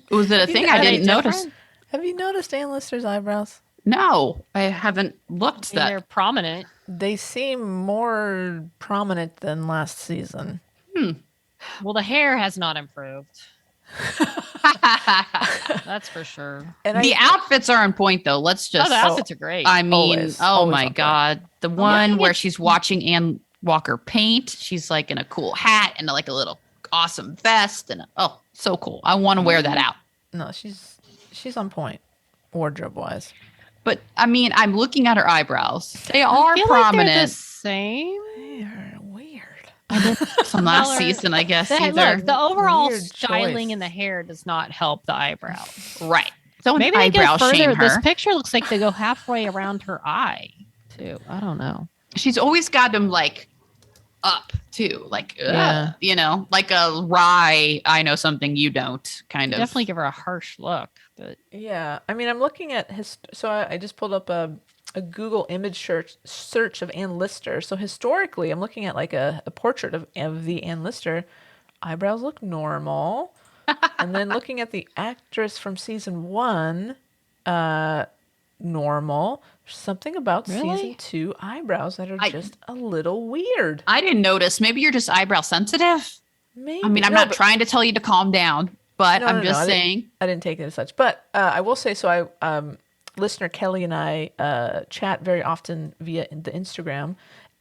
Was it a thing? I didn't notice. Have you noticed Ann Lister's eyebrows? No, I haven't looked They're that. prominent. They seem more prominent than last season. Well, the hair has not improved. That's for sure. And The outfits are on point, though. Let's Oh, just. the outfits are great. I mean, Always my on point. God. The yeah, one where it's- she's watching Ann Walker paint. She's like in a cool hat and like a little awesome vest. And so cool. I want to wear that out. No, she's on point, wardrobe wise. But I mean, I'm looking at her eyebrows. They I are feel like they're the prominent. same. They're weird. From last Color. season, I guess. Hey, either. look, the overall Weird styling choice. in the hair does not help the eyebrows. Right. Don't Maybe they go eyebrow further. shame This her. picture looks like they go halfway around her eye, too. I don't know. She's always got them like up too, like Yeah. like a wry. I know something you don't kind of. Definitely give her a harsh look, but Yeah, I mean, I'm looking at so I just pulled up a Google image search of Ann Lister. So historically, I'm looking at like a portrait of the Ann Lister. Eyebrows look normal. And then looking at the actress from season 1, normal. Something about Really? season 2 eyebrows that are I- just a little weird. I didn't notice. Maybe you're just eyebrow sensitive. Maybe. I mean, I'm No, not but- trying to tell you to calm down, but No, I'm no, just I didn't- saying. I didn't take it as such, but I will say so. Listener Kelly and I chat very often via the Instagram,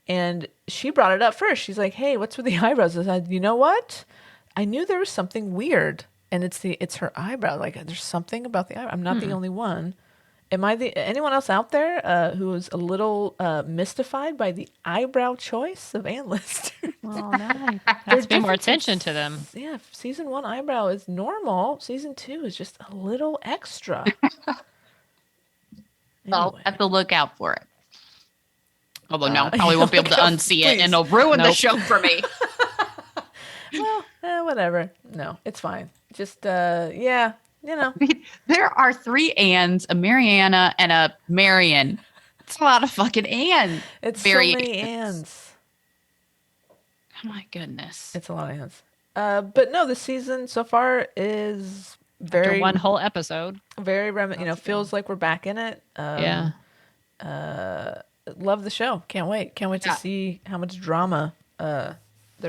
and she brought it up first. She's like, "Hey, what's with the eyebrows?" I said, "You know what? I knew there was something weird, and it's her eyebrow. Like, there's something about the eyebrow. I'm not the only one. Am I anyone else out there who is a little mystified by the eyebrow choice of Ann Lister?" well, now I have to pay more attention to them. Yeah, season 1 eyebrow is normal. Season 2 is just a little extra. I'll Anyway. have to look out for it. Although no, probably won't be able to look out, unsee it, please. and it'll ruin the Nope. show for me. Well, whatever. No, it's fine. Just yeah, you know. There are 3 Anns, a Mariana, and a Marion. It's a lot of fucking Ann. It's variations. so many Anns. Oh my goodness. It's a lot of Anns. But no, the season so far is After very one whole episode. very feels like we're back in it. Yeah. Love the show. Can't wait. Can't wait Yeah. to see how much drama there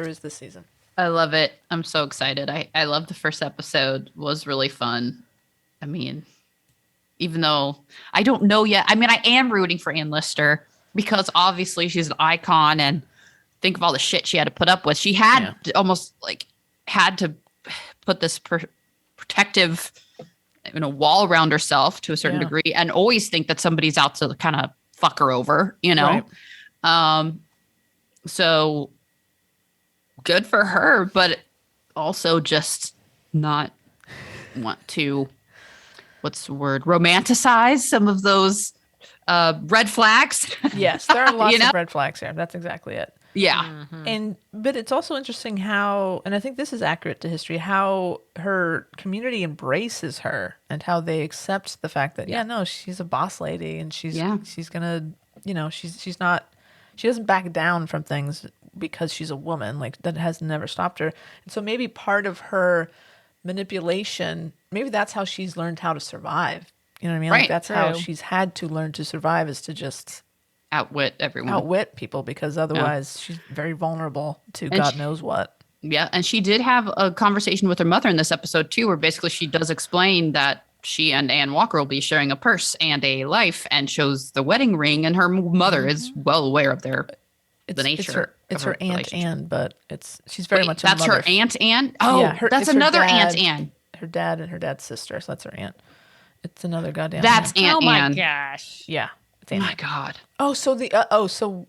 is this season. I love it. I'm so excited. I love the first episode. It was really fun. I mean, even though I don't know yet. I mean, I am rooting for Ann Lister because obviously she's an icon, and think of all the shit she had to put up with. She had almost like had to put this protective wall around herself to a certain Yeah. degree, and always think that somebody's out to kind of fuck her over, so good for her, but also just not want to, what's the word, romanticize some of those red flags. Yes, there are lots You know? of red flags here. That's exactly it. Yeah. But it's also interesting how, and I think this is accurate to history, how her community embraces her and how they accept the fact that she's a boss lady and she's gonna, she doesn't back down from things because she's a woman. Like, that has never stopped her. And so maybe part of her manipulation, maybe that's how she's learned how to survive. You know what I mean? Right. Like, that's how True. she's had to learn to survive, is to just Outwit everyone. outwit people, because otherwise she's very vulnerable to And God knows what. Yeah, and she did have a conversation with her mother in this episode too, where basically she does explain that she and Ann Walker will be sharing a purse and a life, and shows the wedding ring, and her mother is well aware of the nature. It's of her aunt relationship. Anne, but she's very Wait, much that's a mother. her aunt Ann. Oh, Yeah, that's it's her another aunt dad. Ann. Her dad and her dad's sister, so that's her aunt. It's another goddamn. That's Anne. Aunt oh my Ann. gosh. Yeah, it's Oh Anne. my god. Oh, so so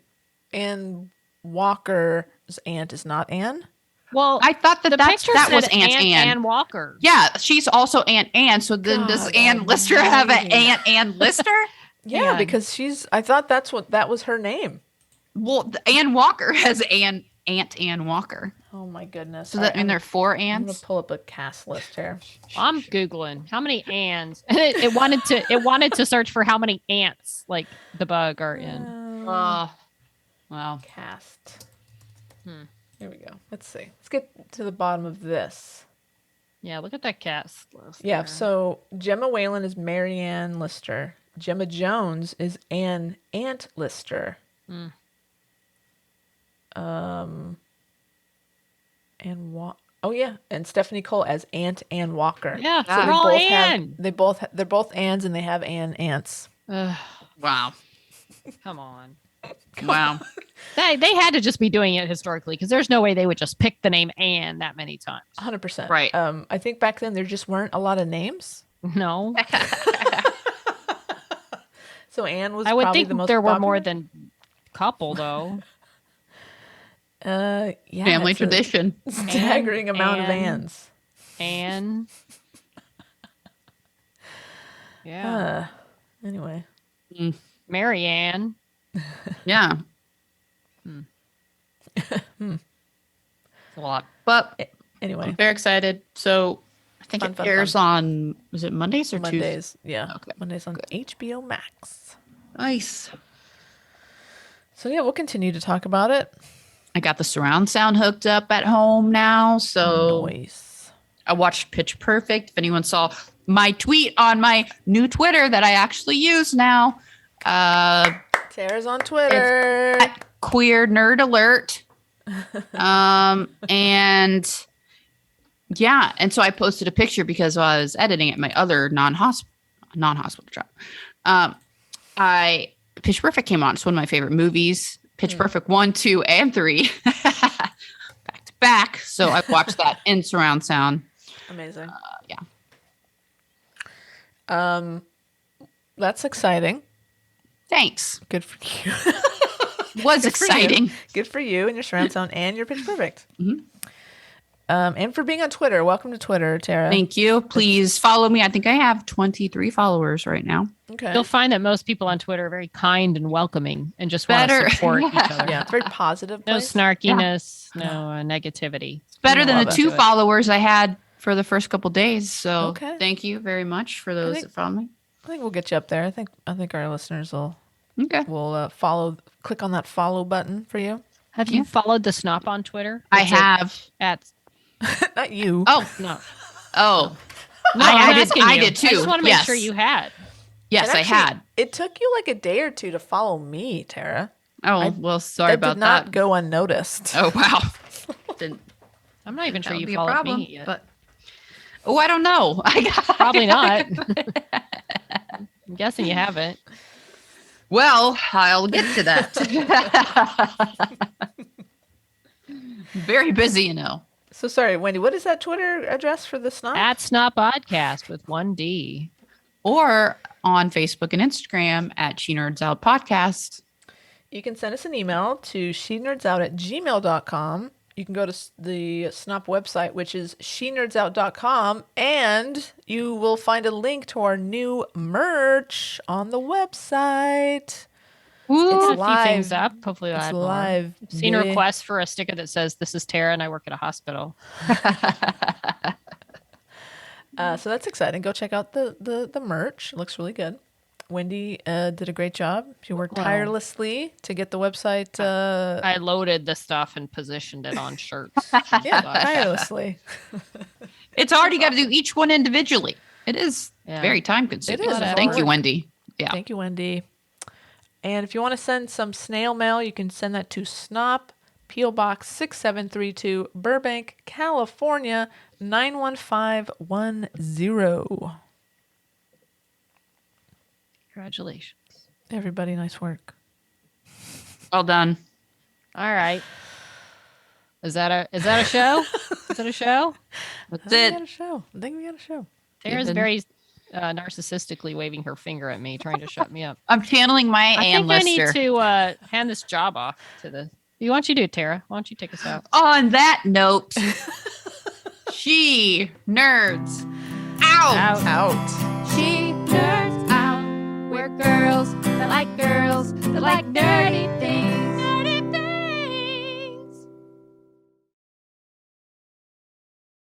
Ann Walker's aunt is not Anne. Well, I thought the that picture was said Aunt Ann. Ann Walker. Yeah, she's also Aunt Ann. So then does God Ann Lister have an almighty. Aunt Ann Lister? Yeah, Anne. because I thought that was her name. Well, Ann Walker has Aunt Ann Walker. Oh my goodness. So that mean there are 4 I'm gonna Anns? pull up a cast list here. I'm googling how many Anns. it wanted to search for how many ants like the bug are in. Wow. Cast. Hmm. Here we go. Let's see. Let's get to the bottom of this. Yeah, look at that cast list. Yeah, there. so Gemma Whalen is Marianne Lister. Gemma Jones is Ann Antlister. Mm. And Stephanie Cole as Aunt Ann Walker. Yeah, so they're they all both Ann. they're both Anns and they have Ann ants. Ugh, Wow. come on. Wow. They had to just be doing it historically because there's no way they would just pick the name Anne that many times. 100%. Right. I think back then there just weren't a lot of names. No. So Anne was I would probably think the most there were popular. more than couple though. Yeah, Family it's a tradition. staggering amount of Anne. Anns. Anne. Yeah. Anyway. Mary Ann. Yeah. It's a lot. But Anyway. I'm very excited. So I think it airs on, was it Mondays or Tuesdays? Mondays. Yeah. Okay. Mondays on HBO Max. Nice. So yeah, we'll continue to talk about it. I got the surround sound hooked up at home now. So Nice. I watched Pitch Perfect. If anyone saw my tweet on my new Twitter that I actually use now, Tara's on Twitter. Queer Nerd Alert. And yeah, and so I posted a picture because while I was editing at my other non-hospital job, Pitch Perfect came on. It's one of my favorite movies. Pitch Perfect 1, 2, and 3, back to back. So I watched that in surround sound. Amazing. Yeah. That's exciting. Thanks. Good for you. Was Good for you. exciting. Good for you and your surround sound and your Pitch Perfect. Mhm. And for being on Twitter. Welcome to Twitter, Tara. Thank you. Please follow me. I think I have 23 followers right now. Okay. You'll find that most people on Twitter are very kind and welcoming and just want Better. to support each other. Yeah, it's very positive. No place. snarkiness, no negativity. It's better I than love the it. 2 followers I had for the first couple days. So Okay. thank you very much for those think- that follow me. I think we'll get you up there. I think our listeners will Okay. follow. Click on that follow button for you. Have you followed the Snop on Twitter? I It's have. at Not you. Oh, no. oh. No, I I'm did- asking I you. did too. I just want to make Yes. sure you had. Yes, And I actually, had. It took you like a day or two to follow me, Tara. Oh, well, sorry That about did not that. go unnoticed. Oh, wow. Didn't I'm not even that sure would you be a followed problem, me yet. but oh, I don't know. Probably not. I'm guessing you haven't. Well, I'll get to that. Very busy, you know. So sorry, Wendy. What is that Twitter address for the snot? At Snop Podcast with 1D. Or on Facebook and Instagram at She Nerds Out Podcast. You can send us an email to shenerds@gmail.com. You can go to the Snop website, which is shenerds.out.com, and you will find a link to our new merch on the website. We'll It's put a few live. things up. Hopefully, we'll It's add more. live. I've seen baby. requests for a sticker that says, "This is Tara, and I work at a hospital." So that's exciting. Go check out the merch. It looks really good. Wendy did a great job. She worked Wow. tirelessly to get the website. I loaded the stuff and positioned it on shirts. Yeah, tirelessly. It's already got to do each one individually. It is Yeah. very time consuming. It is. Thank you, Work. Wendy. Yeah. Thank you, Wendy. And if you want to send some snail mail, you can send that to Snop, P.O. Box 6732, Burbank, California, 91510. Congratulations. Everybody, nice work. Well done. All right. Is that a show? Is it a show? That's I think we it. got a show. I think we got a show. Tara's Given. very narcissistically waving her finger at me, trying to shut me up. I'm channeling my I Ann think I need Lister. to hand this job off to the. Why don't you do it, Tara? Why don't you take us out? On that note, she nerds out. Out. She nerds out. We're girls that like nerdy things.